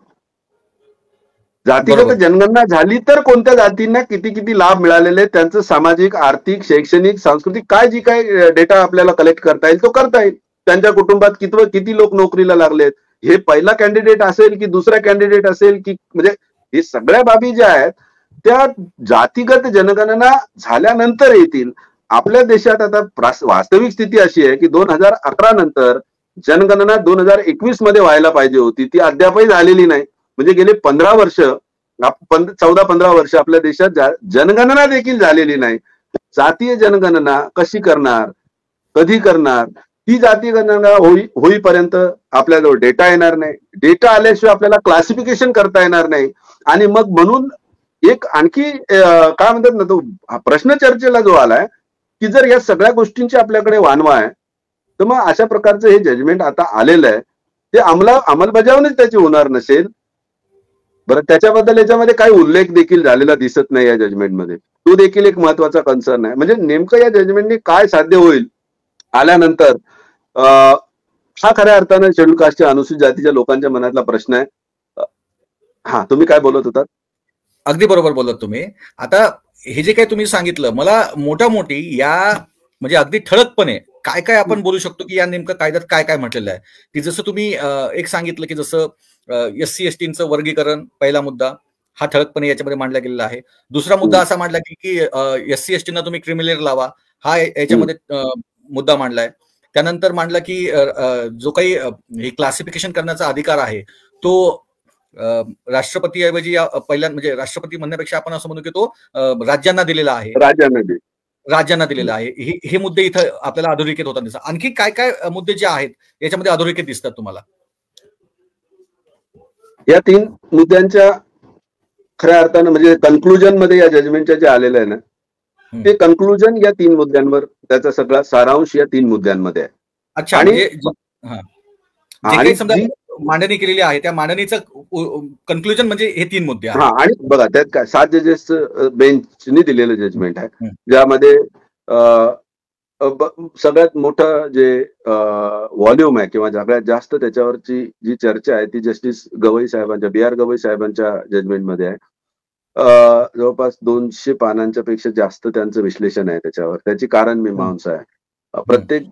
Speaker 2: जातीगत
Speaker 1: बरोबर,
Speaker 2: जनगणना झाली तर कोणत्या जातींना किती किती लाभ मिळालेले आहेत, त्यांचं सामाजिक, आर्थिक, शैक्षणिक, सांस्कृतिक काय जी काय डेटा आपल्याला कलेक्ट करता येईल तो करता येईल. त्यांच्या कुटुंबात किती लोक नोकरीला लागलेत, हे पहिला कॅन्डिडेट असेल की दुसरा कॅन्डिडेट असेल की, म्हणजे हे सगळ्या बाबी ज्या आहेत त्या जातीगत जनगणना झाल्यानंतर येतील. आपल्या देशात आता वास्तविक स्थिती अशी आहे की 2011 नंतर जनगणना 2021 मध्ये व्हायला पाहिजे होती, ती अद्यापही झालेली नाही. म्हणजे गेले 15 वर्ष, 14-15 वर्ष आपल्या देशात जनगणना देखील झालेली नाही. जातीय जनगणना कशी करणार, कधी करणार? ही जातीय गणना होईपर्यंत आपल्याजवळ डेटा येणार नाही. डेटा आल्याशिवाय आपल्याला क्लासिफिकेशन करता येणार नाही. आणि मग म्हणून एक आणखी काय म्हणतात ना, तो प्रश्न चर्चेला जो आलाय की जर या सगळ्या गोष्टींची आपल्याकडे वानवा आहे, तर मग अशा प्रकारचं हे जजमेंट आता आलेलं आहे, ते अंमलबजावणीच त्याची होणार नसेल. बरं, त्याच्याबद्दल याच्यामध्ये काही उल्लेख देखील झालेला दिसत नाही या जजमेंटमध्ये. तो देखील एक महत्वाचा कन्सर्न आहे. म्हणजे नेमकं या जजमेंटने काय साध्य होईल आल्यानंतर, हा खऱ्या अर्थानं शेड्यूल कास्टच्या अनुसूचित जातीच्या लोकांच्या मनातला प्रश्न आहे. हा, तुम्ही काय बोलत होतात?
Speaker 1: अगदी बरोबर बोललात तुम्ही. आता हे जे काही तुम्ही सांगितलं, मला मोठी या म्हणजे अगदी ठळकपणे काय काय आपण बोलू शकतो की या नेमकं कायद्यात काय काय म्हटलेलं आहे, की जसं तुम्ही एक सांगितलं की जसं SC STचं वर्गीकरण, पहिला मुद्दा हा ठळकपणे याच्यामध्ये मांडला गेलेला आहे. दुसरा मुद्दा असा मांडला की SC STना तुम्ही क्रिमिलेअर लावा, हा याच्यामध्ये मुद्दा मांडलाय. त्यानंतर मांडला की जो काही हे क्लासिफिकेशन करण्याचा अधिकार आहे तो राष्ट्रपतीऐवजी पहिल्या म्हणजे राष्ट्रपती म्हणण्यापेक्षा आपण असं म्हणू की तो राज्यांना दिलेला आहे, राज्यांना दिलेला आहे. हे मुद्दे इथं आपल्याला अधोरेखित होताना दिसतात. आणखी काय काय मुद्दे जे आहेत याच्यामध्ये अधोरेखित दिसतात तुम्हाला?
Speaker 2: या 3 मुद्द्यांच्या खऱ्या अर्थानं म्हणजे कन्क्लुजन मध्ये या जजमेंटच्या जे आलेलं आहे ना, ते कन्क्लुजन या 3 मुद्द्यांवर, त्याचा सगळा सारांश या 3 मुद्द्यांमध्ये आहे.
Speaker 1: अच्छा,
Speaker 2: आणि
Speaker 1: म्हणजे जे काही समजा मांडणी केलेली आहे त्या मांडणीचं कन्क्लुजन म्हणजे हे 3 मुद्दे आहेत.
Speaker 2: हा, आणि बघा त्यात काय 7 जजेस बेंचनी दिलेलं जजमेंट आहे, ज्यामध्ये सगळ्यात मोठं जे व्हॉल्यूम आहे किंवा सगळ्यात जास्त त्याच्यावरची जी चर्चा आहे ती जस्टिस गवई साहेबांच्या, BR गवई साहेबांच्या जजमेंटमध्ये आहे. जवळपास 200 पानांच्या पेक्षा जास्त त्यांचं विश्लेषण आहे त्याच्यावर. त्याची कारण मीमांसा आहे. प्रत्येक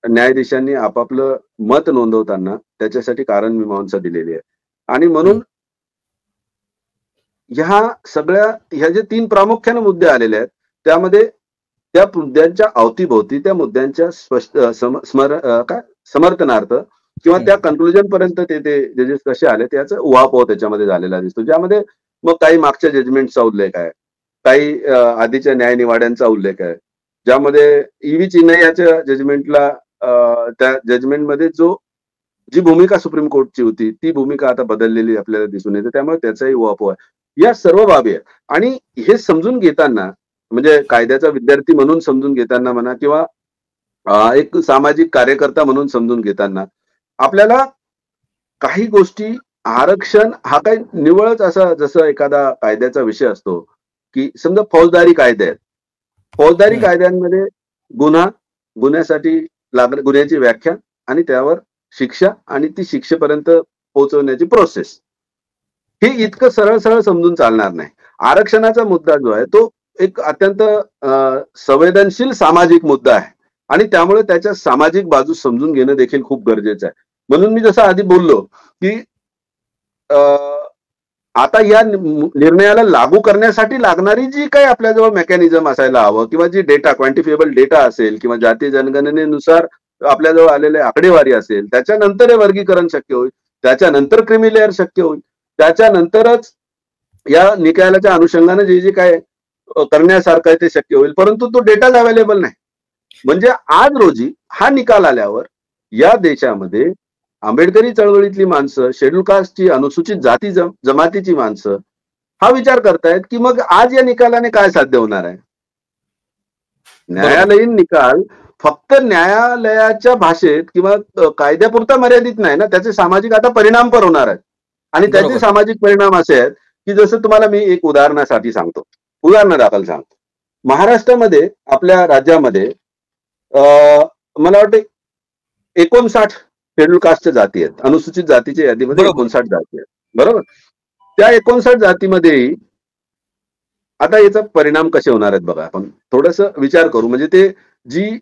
Speaker 2: न्यायाधीशांनी आपापलं मत नोंदवताना त्याच्यासाठी कारण मीमांसा दिलेली आहे. आणि म्हणून ह्या जे 3 प्रामुख्याने मुद्दे आलेले आहेत त्यामध्ये त्या मुद्द्यांच्या अवतीभोवती, त्या मुद्द्यांच्या समर्थनार्थ किंवा त्या कन्क्लुजन पर्यंत ते जजेस कसे आले त्याचा उहापोह त्याच्यामध्ये झालेला दिसतो. ज्यामध्ये मग काही मागच्या जजमेंटचा उल्लेख आहे, काही आधीच्या न्यायनिवाड्यांचा उल्लेख आहे, ज्यामध्ये EV चिन्नैयाच्या जजमेंटला त्या जजमेंटमध्ये जी भूमिका सुप्रीम कोर्टची होती ती भूमिका आता बदललेली आपल्याला दिसून येते. त्यामुळे त्याचाही उहापोह आहे. या सर्व बाबी आहेत. आणि हे समजून घेताना, म्हणजे कायद्याचा विद्यार्थी म्हणून समजून घेताना म्हणा किंवा एक सामाजिक कार्यकर्ता म्हणून समजून घेताना, आपल्याला काही गोष्टी, आरक्षण हा काही निवळच असा जसं एखादा कायद्याचा विषय असतो की समजा फौजदारी कायदे आहेत, फौजदारी कायद्यांमध्ये गुन्ह्यासाठी गुन्ह्याची व्याख्या आणि त्यावर शिक्षा आणि ती शिक्षेपर्यंत पोहोचवण्याची प्रोसेस, हे इतकं सरळ सरळ समजून चालणार नाही. आरक्षणाचा मुद्दा जो आहे तो एक अत्यंत संवेदनशील सामाजिक मुद्दा आहे आणि त्यामुळे त्याच्या सामाजिक बाजू समजून घेणं देखील खूप गरजेचं आहे. म्हणून मी जसं आधी बोललो की आता या निर्णयाला लागू करण्यासाठी लागणारी जी काही आपल्याजवळ मेकॅनिझम असायला हवं किंवा जी डेटा, क्वांटिफिएबल डेटा असेल किंवा जातीय जनगणनेनुसार आपल्याजवळ आलेले आकडेवारी असेल, त्याच्यानंतर हे वर्गीकरण शक्य होईल, त्याच्यानंतर क्रिमिलेअर शक्य होईल, त्याच्यानंतरच या निकालाच्या अनुषंगाने जे काय करण्यासारखं आहे ते शक्य होईल. परंतु तो डेटाच अवेलेबल नाही. म्हणजे आज रोजी हा निकाल आल्यावर या देशामध्ये आंबेडकरी चळवळीतली माणसं, शेड्यूल कास्टची, अनुसूचित जाती जमातीची माणसं हा विचार करतायत की मग आज या निकालाने काय साध्य होणार आहे. न्यायालयीन निकाल फक्त न्यायालयाच्या भाषेत किंवा कायद्यापुरता मर्यादित नाही ना, त्याचे सामाजिक आता परिणाम पण होणार आहेत. आणि त्याचे
Speaker 1: बरोबर.
Speaker 2: सामाजिक परिणाम असे आहेत की जसं तुम्हाला मी एक उदाहरणासाठी सांगतो, उदाहरणादाखल सांगतो. महाराष्ट्रामध्ये आपल्या राज्यामध्ये मला वाटतं 59 शेड्यूल कास्टच्या जाती आहेत. अनुसूचित जातीच्या यादीमध्ये
Speaker 1: बरोबर.
Speaker 2: 59 जाती आहेत. बरोबर. त्या 59 जातीमध्ये आता याचा परिणाम कसे होणार आहेत बघा. आपण थोडंसं विचार करू. म्हणजे ते जी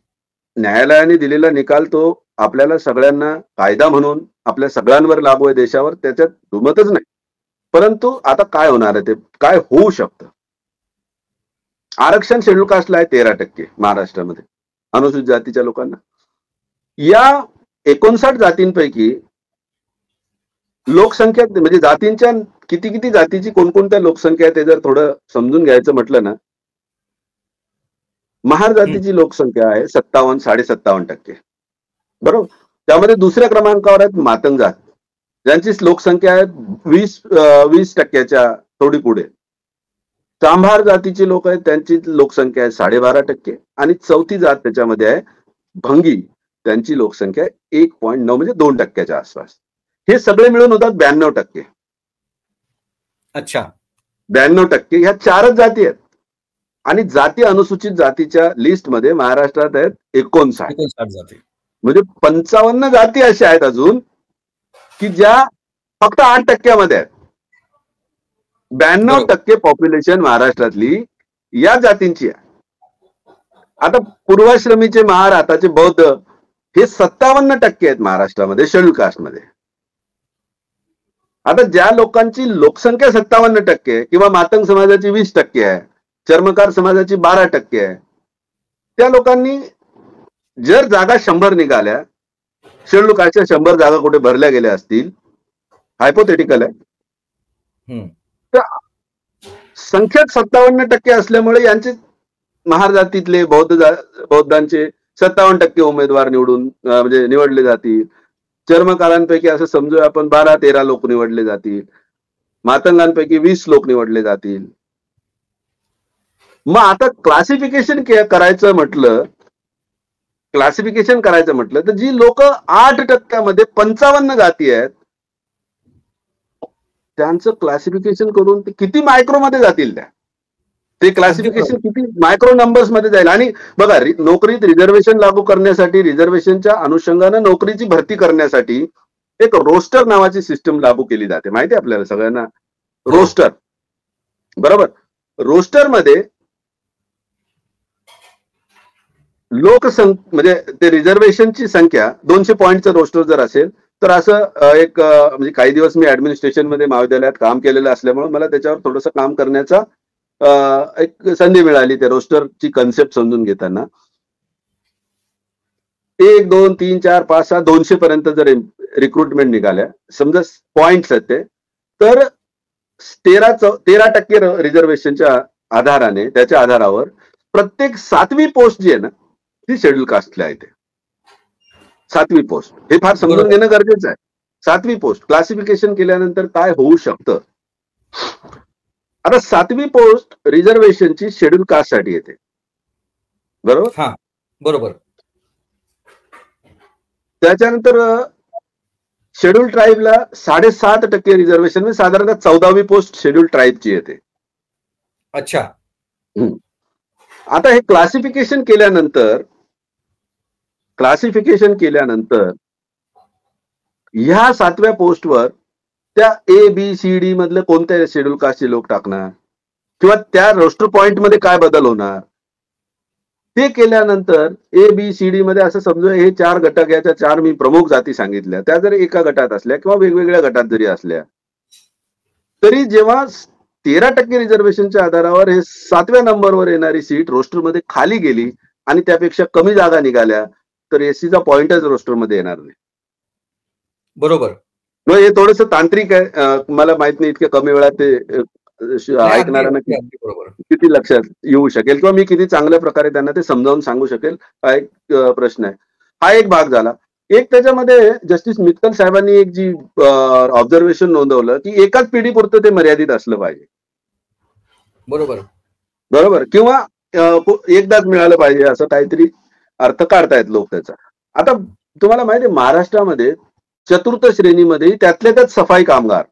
Speaker 2: न्यायालयाने दिलेला निकाल तो आपल्याला सगळ्यांना कायदा म्हणून आपल्या सगळ्यांवर लागू आहे देशावर, त्याच्यात दुमतच नाही. परंतु आता काय होणार आहे, ते काय होऊ शकतं. आरक्षण शेड्यूल कास्टला आहे 13% महाराष्ट्रामध्ये अनुसूचित जातीच्या लोकांना. या 59 जातींपैकी लोकसंख्या म्हणजे जातींच्या किती किती जातीची कोणकोणत्या लोकसंख्या आहे ते जर थोडं समजून घ्यायचं म्हटलं ना, महार जातीची लोकसंख्या आहे 57-57.5%. बरोबर. त्यामध्ये दुसऱ्या क्रमांकावर आहेत मातंग जात, ज्यांची लोकसंख्या आहे 20% थोडी पुढे. चांभार जातीची लोक आहेत, त्यांची लोकसंख्या आहे 12.5%. आणि चौथी जात त्याच्यामध्ये आहे भंगी, त्यांची लोकसंख्या आहे 1.9 म्हणजे 2% आसपास. हे सगळे मिळून होतात 92%.
Speaker 1: अच्छा.
Speaker 2: 92% ह्या 4च जाती आहेत. आणि जाती अनुसूचित जातीच्या लिस्टमध्ये महाराष्ट्रात आहेत 59
Speaker 1: जाती.
Speaker 2: म्हणजे 55 जाती अशा आहेत अजून की ज्या फक्त 8% आहेत. 92% पॉप्युलेशन महाराष्ट्रातली या जातींची आहे. आता पूर्वाश्रमीचे महार, आताचे बौद्ध हे 57% आहेत महाराष्ट्रामध्ये शेड्यूल कास्टमध्ये. आता ज्या लोकांची लोकसंख्या 57% किंवा मातंग समाजाची 20% आहे, चर्मकार समाजाची 12% आहे, त्या लोकांनी जर जागा 100 निघाल्या, शेड्यूल कास्टच्या 100 जागा कुठे भरल्या गेल्या असतील, हायपोथेटिकल आहे, तर संख्यात 57% असल्यामुळे यांचे महार जातीतले बौद्धांचे 57% उमेदवार म्हणजे निवडले जातील. चर्मकारांपैकी असं समजूया आपण 12-13 लोक निवडले जातील. मातंगांपैकी 20 लोक निवडले जातील. मग आता क्लासिफिकेशन करायचं म्हटलं तर जी लोक 8% 55 जाती आहेत, त्यांचं क्लासिफिकेशन करून ते किती मायक्रोमध्ये जातील, ते क्लासिफिकेशन किती मायक्रो नंबर्स मध्ये जाईल. आणि बघा, नोकरीत रिझर्वेशन लागू करण्यासाठी, रिझर्वेशनच्या अनुषंगानं नोकरीची भरती करण्यासाठी एक रोस्टर नावाची सिस्टम लागू केली जाते. माहिती आहे आपल्याला सगळ्यांना, रोस्टर. बरोबर. रोस्टर मध्ये म्हणजे ते रिझर्वेशनची संख्या 200 पॉईंटचं रोस्टर जर असेल तर असं एक म्हणजे काही दिवस मी ऍडमिनिस्ट्रेशन मध्ये महाविद्यालयात काम केलेलं असल्यामुळे मला त्याच्यावर थोडंसं काम करण्याचा एक संधी मिळाली. त्या रोस्टरची कन्सेप्ट समजून घेताना 1, 2, 3, 4, 5, 6, 200 पर्यंत जर रिक्रुटमेंट निघाल्या, समजा पॉइंट्स आहेत ते, तर 13% रिझर्वेशनच्या आधाराने, त्याच्या आधारावर प्रत्येक 7वी पोस्ट जी आहे ना, ती शेड्यूल कास्टला आहे. 7वी पोस्ट हे फार समजून घेणं गरजेचं आहे. 7वी पोस्ट क्लासिफिकेशन केल्यानंतर काय होऊ शकतं. आता 7वी पोस्ट रिझर्वेशनची शेड्यूल कास्टसाठी येते. बरोबर.
Speaker 1: हा, बरोबर.
Speaker 2: त्याच्यानंतर शेड्यूल ट्राईबला 7.5% रिझर्वेशन, म्हणजे साधारणतः 14वी पोस्ट शेड्यूल ट्राईबची येते.
Speaker 1: अच्छा.
Speaker 2: आता हे क्लासिफिकेशन केल्यानंतर ह्या 7व्या पोस्टवर त्या ABCD मधले कोणत्या शेड्यूल कास्टचे लोक टाकणार किंवा त्या रोस्टर पॉइंट मध्ये काय बदल होणार, ते केल्यानंतर ABCD मध्ये असं समजा हे 4 घटक, याच्या 4 मी प्रमुख जाती सांगितल्या, त्या जरी एका गटात असल्या किंवा वेगवेगळ्या गटात जरी असल्या, तरी जेव्हा 13% रिझर्वेशनच्या आधारावर हे 7व्या नंबरवर येणारी सीट रोस्टरमध्ये खाली गेली आणि त्यापेक्षा कमी जागा निघाल्या, तर एससीचा पॉइंटच रोस्टरमध्ये येणार नाही.
Speaker 1: बरोबर.
Speaker 2: हे थोडंसं तांत्रिक आहे, मला माहित नाही इतक्या कमी वेळात ते ऐकणाऱ्यांना किती लक्षात येऊ शकेल किंवा मी किती चांगल्या प्रकारे त्यांना ते समजावून सांगू शकेल, हा एक प्रश्न आहे. हा एक भाग झाला. एक त्याच्यामध्ये जस्टिस मित्तल साहेबांनी एक जी ऑब्झर्वेशन नोंदवलं की एकाच पिढीपुरतं ते मर्यादित असलं पाहिजे.
Speaker 1: बरोबर.
Speaker 2: बरोबर. किंवा एकदाच मिळालं पाहिजे असं काहीतरी अर्थ काढतायत लोक त्याचा. आता तुम्हाला माहिती आहे महाराष्ट्रामध्ये चतुर्थ श्रेणीमध्ये त्यातल्या त्यात सफाई कामगार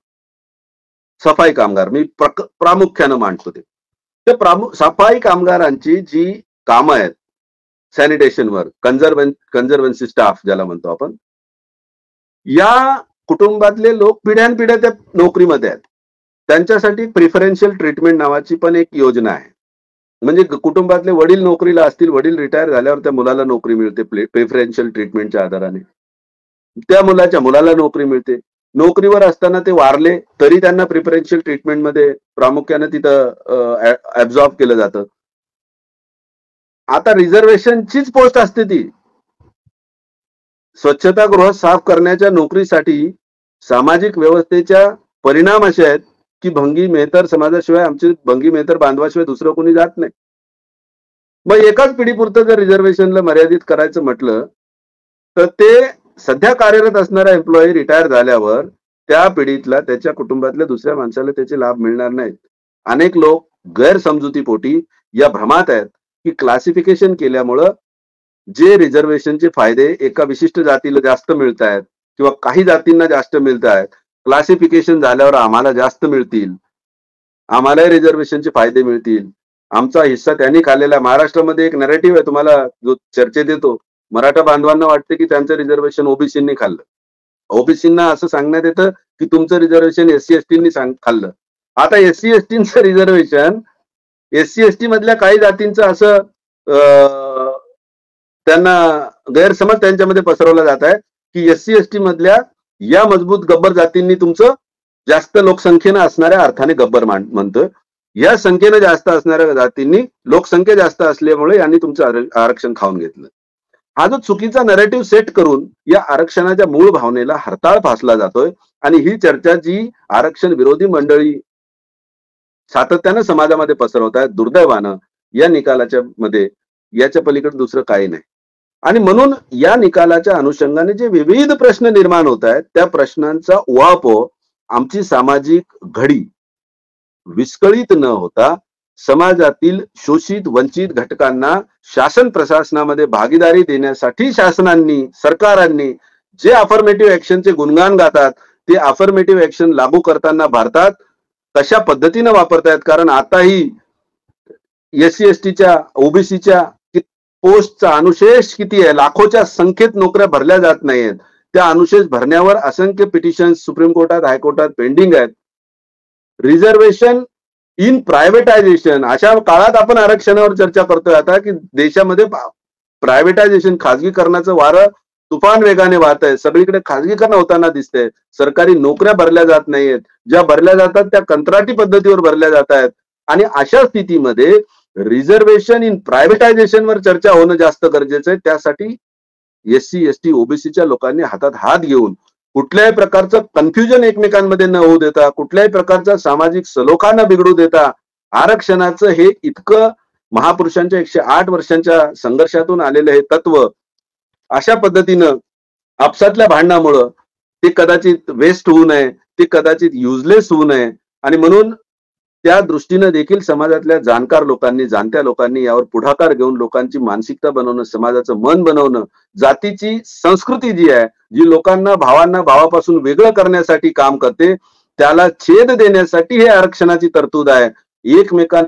Speaker 2: मी प्रामुख्यानं मांडतो ते सफाई कामगारांची जी कामं आहेत सॅनिटेशनवर कन्झर्वन्सी स्टाफ ज्याला म्हणतो आपण, या कुटुंबातले लोक पिढ्यानपिढ्या त्या नोकरीमध्ये आहेत. त्यांच्यासाठी प्रिफरन्शियल ट्रीटमेंट नावाची पण एक योजना आहे. म्हणजे कुटुंबातले वडील नोकरीला असतील, वडील रिटायर झाल्यावर त्या मुलाला नोकरी मिळते प्रिफरन्शियल ट्रीटमेंटच्या आधाराने. त्या मुलाला नोकरी मिळते. नोकरीवर असताना ते वारले तरी त्यांना प्रिफरन्शियल ट्रीटमेंटमध्ये प्रामुख्याने तिथं ऍब्झॉर्ब केलं जातं. आता रिझर्वेशनचीच पोस्ट असते ती स्वच्छतागृह साफ करण्याच्या नोकरीसाठी. सामाजिक व्यवस्थेच्या परिणाम असे आहेत की भंगी मेहतर समाजाशिवाय, आमचे भंगी मेहतर बांधवाशिवाय दुसरं कोणी जात नाही. मग एकाच पिढीपुरतं जर रिझर्वेशनला मर्यादित करायचं म्हटलं तर ते सध्या कार्यरत असणारा एम्प्लॉई रिटायर झाल्यावर त्या पिढीतला त्याच्या कुटुंबातल्या दुसऱ्या माणसाला त्याचे लाभ मिळणार नाहीत. अनेक लोक गैरसमजुतीपोटी या भ्रमात आहेत की क्लासिफिकेशन केल्यामुळं जे रिझर्वेशनचे फायदे एका विशिष्ट जातीला जास्त मिळत आहेत किंवा काही जातींना जास्त मिळत आहेत, क्लासिफिकेशन झाल्यावर आम्हाला जास्त मिळतील, आम्हालाही रिझर्वेशनचे फायदे मिळतील, आमचा हिस्सा त्यांनी खाल्लेला. महाराष्ट्रामध्ये एक नरेटिव्ह आहे तुम्हाला जो चर्चेत येतो, मराठा बांधवांना वाटते की त्यांचं रिझर्वेशन ओबीसींनी खाल्लं. ओबीसींना असं सांगण्यात येतं की तुमचं रिझर्वेशन एससी एसटींनी खाल्लं. आता एससी एसटींचं रिझर्वेशन एससी एसटी मधल्या काही जातींचं असं त्यांना गैरसमज त्यांच्यामध्ये पसरवला जात आहे की एससी एसटी मधल्या या मजबूत गब्बर जातींनी तुमचं जास्त लोकसंख्येनं असणाऱ्या अर्थाने गब्बर म्हणतं, या संख्येनं जास्त असणाऱ्या जातींनी लोकसंख्या जास्त असल्यामुळे यांनी तुमचं आरक्षण खाऊन घेतलं. हा जो चुकीचा नरेटिव्ह सेट करून या आरक्षणाच्या मूळ भावनेला हरताळ फासला जातोय. आणि ही चर्चा जी आरक्षण विरोधी मंडळी सातत्यानं समाजामध्ये पसरवत आहेत, दुर्दैवानं या निकालाच्या मध्ये याच्या पलीकडे दुसरं काही नाही. आणि म्हणून या निकालाच्या अनुषंगाने जे विविध प्रश्न निर्माण होत आहेत त्या प्रश्नांचा उहापोह आमची सामाजिक घडी विस्कळीत न होता समाजातील शोषित वंचित घटकांना शासन प्रशासनामध्ये भागीदारी देण्यासाठी शासनांनी, सरकारांनी जे अफर्मेटिव्ह ऍक्शनचे गुणगान गातात ते अफर्मेटिव्ह ऍक्शन लागू करताना भारतात कशा पद्धतीने वापरतायत. कारण आताही एससी एसटीच्या ओबीसीच्या पोस्टचा अनुशेष किती आहे, लाखोच्या संख्येत नोकऱ्या भरल्या जात नाहीयेत. त्या अनुशेष भरण्यावर असंख्य पिटिशन सुप्रीम कोर्टात, हायकोर्टात पेंडिंग आहेत. रिझर्वेशन इन प्रायव्हेटायझेशन, अशा काळात आपण आरक्षणावर चर्चा करतोय आता की देशामध्ये प्रायव्हेटायझेशन, खाजगीकरणाचं वारं तुफान वेगाने वाहत आहे. सगळीकडे खाजगीकरण होताना दिसतंय. सरकारी नोकऱ्या भरल्या जात नाहीयेत, ज्या भरल्या जातात त्या कंत्राटी पद्धतीवर भरल्या जात आहेत. आणि अशा स्थितीमध्ये रिझर्वेशन इन प्रायव्हेटायझेशनवर चर्चा होणं जास्त गरजेचं आहे. त्यासाठी एससी एसटी ओबीसीच्या लोकांनी हातात हात घेऊन कुठल्याही प्रकारचं कन्फ्युजन एकमेकांमध्ये न होऊ देता, कुठल्याही प्रकारचा सामाजिक सलोखा न बिघडू देता आरक्षणाचं हे इतकं महापुरुषांच्या 108 वर्षांच्या संघर्षातून आलेलं हे तत्व अशा पद्धतीनं आपसातल्या भांडणामुळं ते कदाचित वेस्ट होऊ नये, ते कदाचित युजलेस होऊ नये. आणि म्हणून त्या दृष्टीनं देखील समाजातल्या जाणकार लोकांनी, जाणत्या लोकांनी यावर पुढाकार घेऊन लोकांची मानसिकता बनवणं, समाजाचं मन बनवणं, जातीची संस्कृती जी आहे, जी लोकांना भावापासून वेगळं करण्यासाठी काम करते, त्याला छेद देण्यासाठी हे आरक्षणाची तरतूद आहे.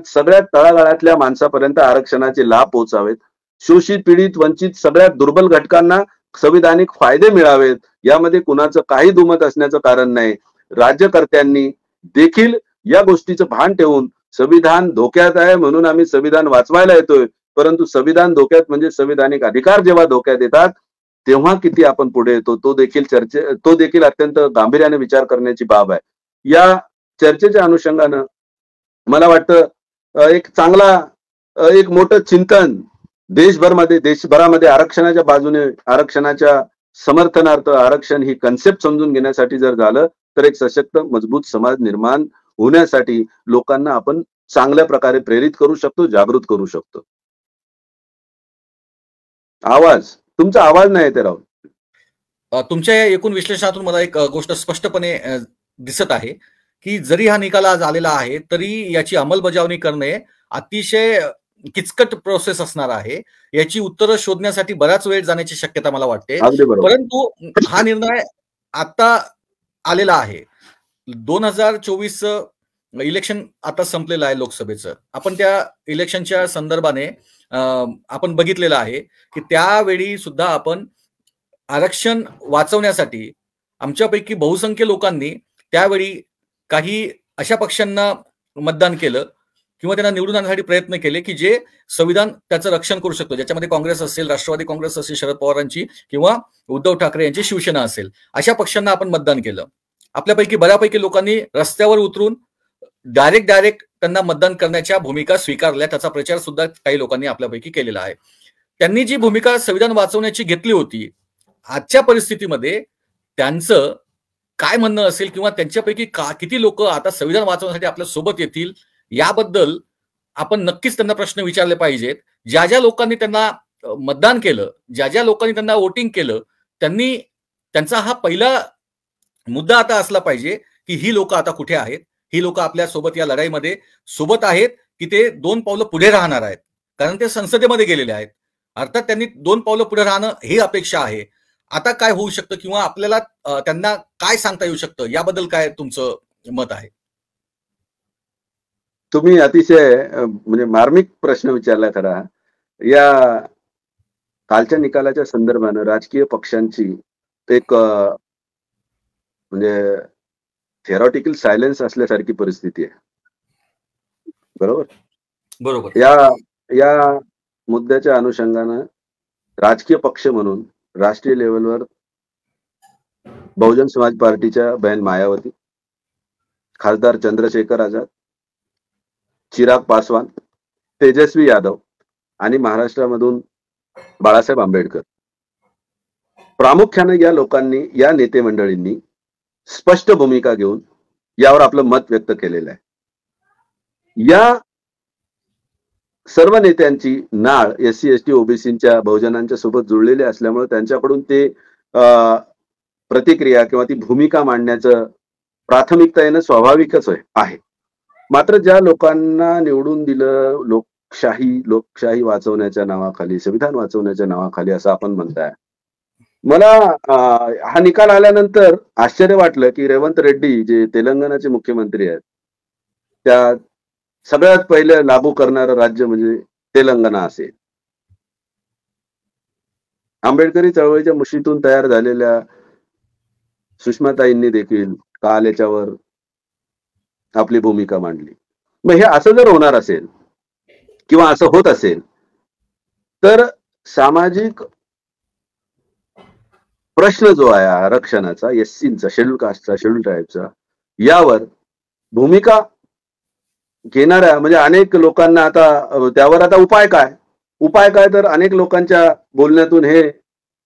Speaker 2: सगळ्यात तळागाळातल्या माणसापर्यंत आरक्षणाचे लाभ पोहोचावेत, शोषित पीडित वंचित सगळ्यात दुर्बल घटकांना संविधानिक फायदे मिळावेत, यामध्ये कुणाचं काही दुमत असण्याचं कारण नाही. राज्यकर्त्यांनी देखील या गोष्टीचं भान ठेवून संविधान धोक्यात आहे म्हणून आम्ही संविधान वाचवायला येतोय, परंतु संविधान धोक्यात म्हणजे संविधानिक अधिकार जेव्हा धोक्यात येतात तेव्हा किती आपण पुढे येतो तो देखील अत्यंत गांभीर्याने विचार करण्याची बाब आहे. या चर्चेच्या अनुषंगानं मला वाटतं एक मोठं चिंतन देशभरामध्ये आरक्षणाच्या बाजूने, आरक्षणाच्या समर्थनार्थ, आरक्षण ही कन्सेप्ट समजून घेण्यासाठी जर झालं तर एक सशक्त मजबूत समाज निर्माण होण्यासाठी लोकांना आपण चांगल्या प्रकारे प्रेरित करू शकतो, जागृत करू शकतो. तुमचा आवाज नाही येते राहुल.
Speaker 1: तुमच्या या एकूण विश्लेषणातून मला एक गोष्ट स्पष्टपणे दिसत आहे की जरी हा निकाल आज आलेला आहे तरी याची अंमलबजावणी करणे अतिशय किचकट प्रोसेस असणार आहे. याची उत्तरं शोधण्यासाठी बराच वेळ जाण्याची शक्यता मला वाटते.
Speaker 2: अगदी बरोबर.
Speaker 1: परंतु हा निर्णय आता आलेला आहे. 2024चं इलेक्शन आता संपलेलं आहे लोकसभेचं. आपण त्या इलेक्शनच्या संदर्भाने आपण बघितलेलं आहे, की त्यावेळी सुद्धा आपण आरक्षण वाचवण्यासाठी आमच्यापैकी बहुसंख्य लोकांनी त्यावेळी काही अशा पक्षांना मतदान केलं किंवा त्यांना निवडून आणण्यासाठी प्रयत्न केले, की जे संविधान त्याचं रक्षण करू शकतो. ज्याच्यामध्ये काँग्रेस असेल, राष्ट्रवादी काँग्रेस असेल, शरद पवारांची किंवा उद्धव ठाकरे यांची शिवसेना असेल, अशा पक्षांना आपण मतदान केलं. आपल्यापैकी बऱ्यापैकी लोकांनी रस्त्यावर उतरून डायरेक्ट त्यांना मतदान करण्याच्या भूमिका स्वीकारल्या. त्याचा प्रचार सुद्धा काही लोकांनी आपल्यापैकी केलेला आहे. त्यांनी जी भूमिका संविधान वाचवण्याची घेतली होती, आजच्या परिस्थितीमध्ये त्यांचं काय म्हणणं असेल किंवा त्यांच्यापैकी किती लोक आता संविधान वाचवण्यासाठी आपल्या सोबत येतील, याबद्दल आपण नक्कीच त्यांना प्रश्न विचारले पाहिजेत. ज्या ज्या लोकांनी त्यांना मतदान केलं, ज्या ज्या लोकांनी त्यांना वोटिंग केलं, त्यांचा हा पहिला मुद्दा आता असला पाहिजे, की ही लोक आता कुठे आहेत, ही लोक आपल्या सोबत या लढाईमध्ये सोबत आहेत, की ते 2 पावलं पुढे राहणार आहेत. कारण ते संसदेमध्ये गेलेले आहेत. अर्थात त्यांनी 2 पावलं पुढे राहणं ही अपेक्षा आहे. आता काय होऊ शकतं किंवा आपल्याला त्यांना काय सांगता येऊ शकतं, याबद्दल काय तुमचं मत आहे?
Speaker 2: तुम्ही अतिशय म्हणजे मार्मिक प्रश्न विचारला खरा. या कालच्या निकालाच्या संदर्भानं राजकीय पक्षांची एक म्हणजे थेरॉटिकल सायलेन्स असल्यासारखी परिस्थिती आहे. बरोबर. या मुद्द्याच्या अनुषंगानं राजकीय पक्ष म्हणून राष्ट्रीय लेवलवर बहुजन समाज पार्टीच्या बहन मायावती, खासदार चंद्रशेखर आझाद, चिराग पासवान, तेजस्वी यादव आणि महाराष्ट्रामधून बाळासाहेब आंबेडकर, प्रामुख्याने या लोकांनी, या नेते मंडळींनी स्पष्ट भूमिका घेऊन यावर आपलं मत व्यक्त केलेलं आहे. या सर्व नेत्यांची नाळ SC ST OBCच्या बहुजनांच्या सोबत जुळलेली असल्यामुळे त्यांच्याकडून ते प्रतिक्रिया किंवा ती भूमिका मांडण्याचं प्राथमिकता येणं स्वाभाविकच आहे. मात्र ज्या लोकांना निवडून दिलं लोकशाही वाचवण्याच्या नावाखाली, संविधान वाचवण्याच्या नावाखाली असं आपण म्हणताय, मला हा निकाल आल्यानंतर आश्चर्य वाटलं की रेवंत रेड्डी जे तेलंगणाचे मुख्यमंत्री आहेत, त्या सगळ्यात पहिलं लागू करणारं राज्य म्हणजे तेलंगणा असेल. आंबेडकरी चळवळीच्या मुशीतून तयार झालेल्या सुषमाताईंनी देखील काल याच्यावर आपली भूमिका मांडली. मग हे असं जर होणार असेल किंवा असं होत असेल तर सामाजिक प्रश्न जो आहे आरक्षणाचा, SCचा, शेड्यूल कास्टचा, शेड्यूल ट्राईबचा, यावर भूमिका घेणाऱ्या म्हणजे अनेक लोकांना आता त्यावर आता उपाय काय तर अनेक लोकांच्या बोलण्यातून हे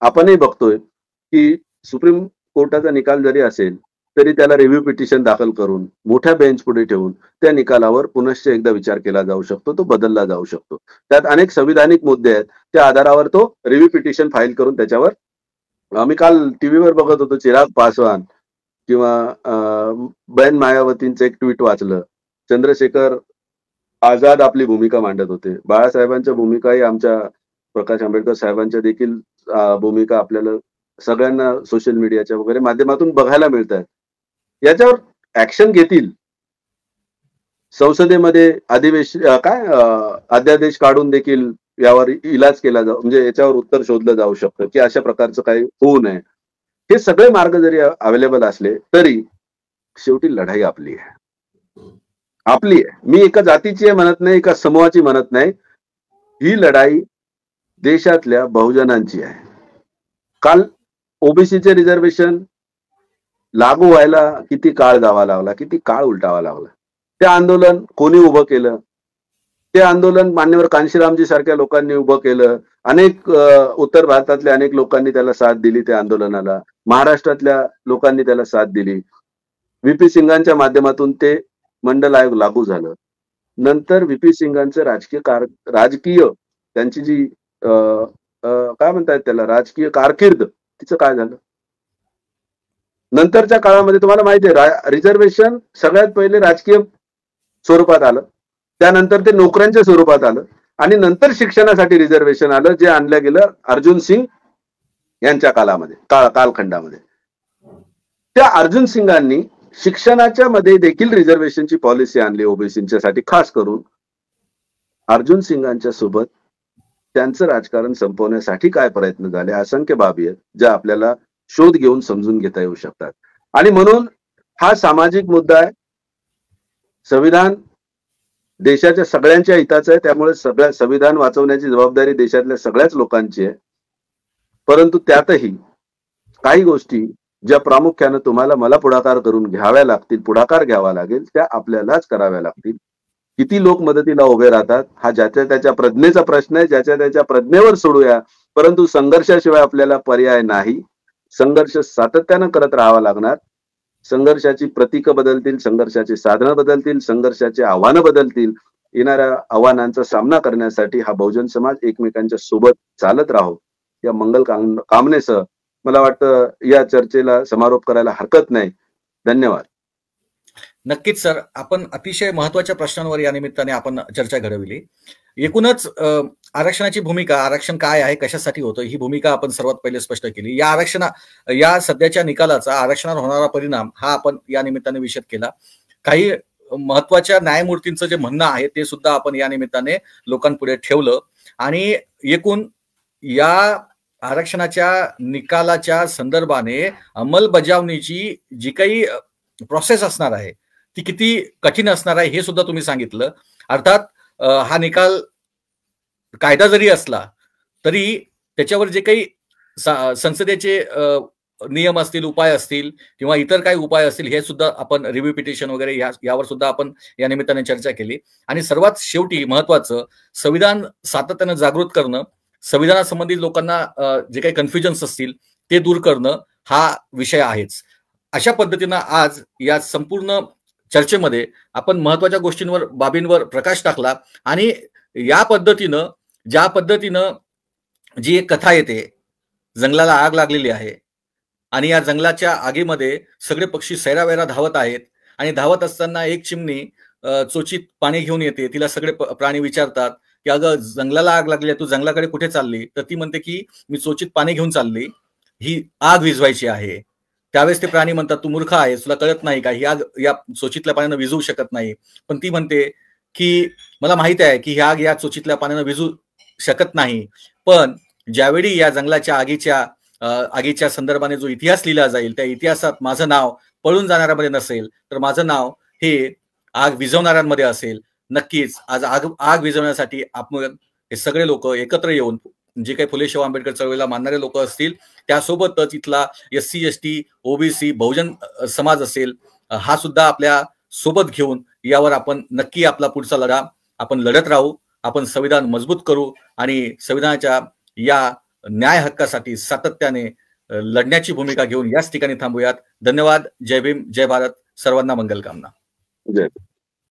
Speaker 2: आपणही बघतोय की सुप्रीम कोर्टाचा निकाल जरी असेल तरी त्याला रिव्ह्यू पिटिशन दाखल करून मोठ्या बेंच पुढे ठेवून त्या निकालावर पुनश्च एकदा विचार केला जाऊ शकतो, तो बदलला जाऊ शकतो. त्यात अनेक संविधानिक मुद्दे आहेत, त्या आधारावर तो रिव्ह्यू पिटिशन फाईल करून त्याच्यावर, आम्ही काल टीव्हीवर बघत होतो, चिराग पासवान किंवा बहन मायावतींचं एक ट्विट वाचलं, चंद्रशेखर आझाद आपली भूमिका मांडत होते. बाळासाहेबांच्या भूमिकाही, आमच्या प्रकाश आंबेडकर साहेबांच्या देखील भूमिका आपल्याला सगळ्यांना सोशल मीडियाच्या वगैरे माध्यमातून बघायला मिळत आहेत. याच्यावर ऍक्शन घेतील, संसदेमध्ये अध्यादेश काढून देखील यावर इलाज केला जाऊ, म्हणजे याच्यावर उत्तर शोधलं जाऊ शकतं की अशा प्रकारचं काही होऊ नये. हे सगळे मार्ग जरी अवेलेबल असले तरी शेवटी लढाई आपली आहे. मी एका जातीची म्हणत नाही, एका समूहाची म्हणत नाही, ही लढाई देशातल्या बहुजनांची आहे. काल ओबीसीचे रिझर्वेशन लागू व्हायला किती काळ जावा लागला, किती काळ उलटावा लागला. ते आंदोलन कोणी उभं केलं? ते आंदोलन मान्यवर कांशीरामजी सारख्या लोकांनी उभं केलं. अनेक उत्तर भारतातल्या अनेक लोकांनी त्याला साथ दिली त्या आंदोलनाला. महाराष्ट्रातल्या लोकांनी त्याला साथ दिली. व्हीपी सिंगांच्या माध्यमातून ते मंडल आयोग लागू झालं. नंतर व्हीपी सिंगांचं राजकीय त्यांची जी काय म्हणतात त्याला, राजकीय कारकीर्द, तिचं काय झालं? नंतरच्या काळामध्ये तुम्हाला माहिती आहे, रिझर्वेशन सगळ्यात पहिले राजकीय स्वरूपात आलं, त्यानंतर ते नोकऱ्यांच्या स्वरूपात आलं, आणि नंतर शिक्षणासाठी रिझर्वेशन आलं, जे आणलं गेलं अर्जुन सिंग यांच्या कालखंडामध्ये. त्या अर्जुन सिंगांनी शिक्षणाच्या मध्ये देखील रिझर्वेशनची पॉलिसी आणली ओबीसींच्यासाठी. खास करून अर्जुन सिंगांच्या सोबत त्यांचं राजकारण संपवण्यासाठी काय प्रयत्न झाले, असंख्य बाबी आहेत ज्या आपल्याला शोध घेऊन समजून घेता येऊ शकतात. आणि म्हणून हा सामाजिक मुद्दा आहे. संविधान देशाच्या सगळ्यांच्या हिताचं आहे, त्यामुळे संविधान वाचवण्याची जबाबदारी देशातल्या सगळ्याच लोकांची आहे. परंतु त्यातही काही गोष्टी ज्या प्रामुख्यानं तुम्हाला मला पुढाकार करून घ्याव्या लागतील, पुढाकार घ्यावा लागेल, त्या आपल्यालाच कराव्या लागतील. किती लोक मदतीला उभे राहतात हा ज्याच्या त्याच्या प्रज्ञेचा प्रश्न आहे, ज्याच्या त्याच्या प्रज्ञेवर सोडूया. परंतु संघर्षाशिवाय आपल्याला पर्याय नाही. संघर्ष सातत्यानं करत राहावा लागणार. संघर्षाची प्रतीकं बदलतील, संघर्षाची साधनं बदलतील, संघर्षाची आव्हानं बदलतील. येणाऱ्या आव्हानांचा सामना करण्यासाठी हा बहुजन समाज एकमेकांच्या सोबत चालत राहो या मंगल कामनेसह मला वाटतं या चर्चेला समारोप करायला हरकत नाही. धन्यवाद.
Speaker 1: नक्कीच सर, आपण अतिशय महत्वाच्या प्रश्नांवर या निमित्ताने आपण चर्चा घडविली. एकूणच आरक्षणाची भूमिका, आरक्षण काय आहे, कशासाठी होतं, ही भूमिका आपण सर्वात पहिले स्पष्ट केली. या सध्याच्या निकालाचा आरक्षणावर होणारा परिणाम हा आपण या निमित्ताने विशद केला. काही महत्वाच्या न्यायमूर्तींचं जे म्हणणं आहे ते सुद्धा आपण या निमित्ताने लोकांपुढे ठेवलं. आणि एकूण या आरक्षणाच्या निकालाच्या संदर्भाने अंमलबजावणीची जी काही प्रोसेस असणार आहे ती किती कठीण असणार आहे हे सुद्धा तुम्ही सांगितलं. अर्थात हा निकाल कायदा जरी असला तरी त्याच्यावर जे काही संसदेचे नियम असतील, उपाय असतील किंवा इतर काही उपाय असतील, हे सुद्धा आपण रिव्ह्यू पिटिशन वगैरे यावर सुद्धा आपण या निमित्ताने चर्चा केली. आणि सर्वात शेवटी महत्वाचं, संविधान सातत्यानं जागृत करणं, संविधानासंबंधित लोकांना जे काही कन्फ्युजन्स असतील ते दूर करणं हा विषय आहेच. अशा पद्धतीनं आज या संपूर्ण चर्चेमध्ये आपण महत्वाच्या गोष्टींवर, बाबींवर प्रकाश टाकला. आणि या पद्धतीनं, ज्या पद्धतीनं जी एक कथा येते, जंगलाला आग लागलेली आहे आणि या जंगलाच्या आगीमध्ये सगळे पक्षी सैरावैरा धावत आहेत आणि धावत असताना एक चिमणी चोचीत पाणी घेऊन येते. तिला सगळे प्राणी विचारतात की अगं जंगलाला आग लागली आहे, तू जंगलाकडे कुठे चालली? तर ती म्हणते की मी चोचीत पाणी घेऊन चालली, ही आग विझवायची आहे. त्यावेळेस ते प्राणी म्हणतात तू मूर्ख आहेस, तुला कळत नाही का, ही आग या चोचीतल्या पाण्यानं विझवू शकत नाही. पण ती म्हणते की मला माहित आहे की ही आग या चोचीतल्या पाण्यानं विझू शकत नाही, पण ज्यावेळी या जंगलाच्या आगीच्या संदर्भाने जो इतिहास लिहिला जाईल त्या इतिहासात माझं नाव पळून जाणाऱ्यामध्ये नसेल तर माझं नाव हे आग विझवणाऱ्यांमध्ये असेल. नक्कीच आज आग विझवण्यासाठी आपण हे सगळे लोक एकत्र येऊन, जे काही फुले शाहू आंबेडकर चळवळीला मानणारे लोक असतील त्यासोबतच इथला SC ST OBC Bahujan Samaj असेल, हा सुद्धा आपल्या सोबत घेऊन यावर आपण नक्की आपला पुढचा लढा आपण लढत राहू. आपण संविधान मजबूत करू आणि संविधानाच्या या न्याय हक्कासाठी सातत्याने लढण्याची भूमिका घेऊन याच ठिकाणी थांबूयात. धन्यवाद. जय भीम, जय भारत. सर्वांना मंगल कामना.
Speaker 2: जय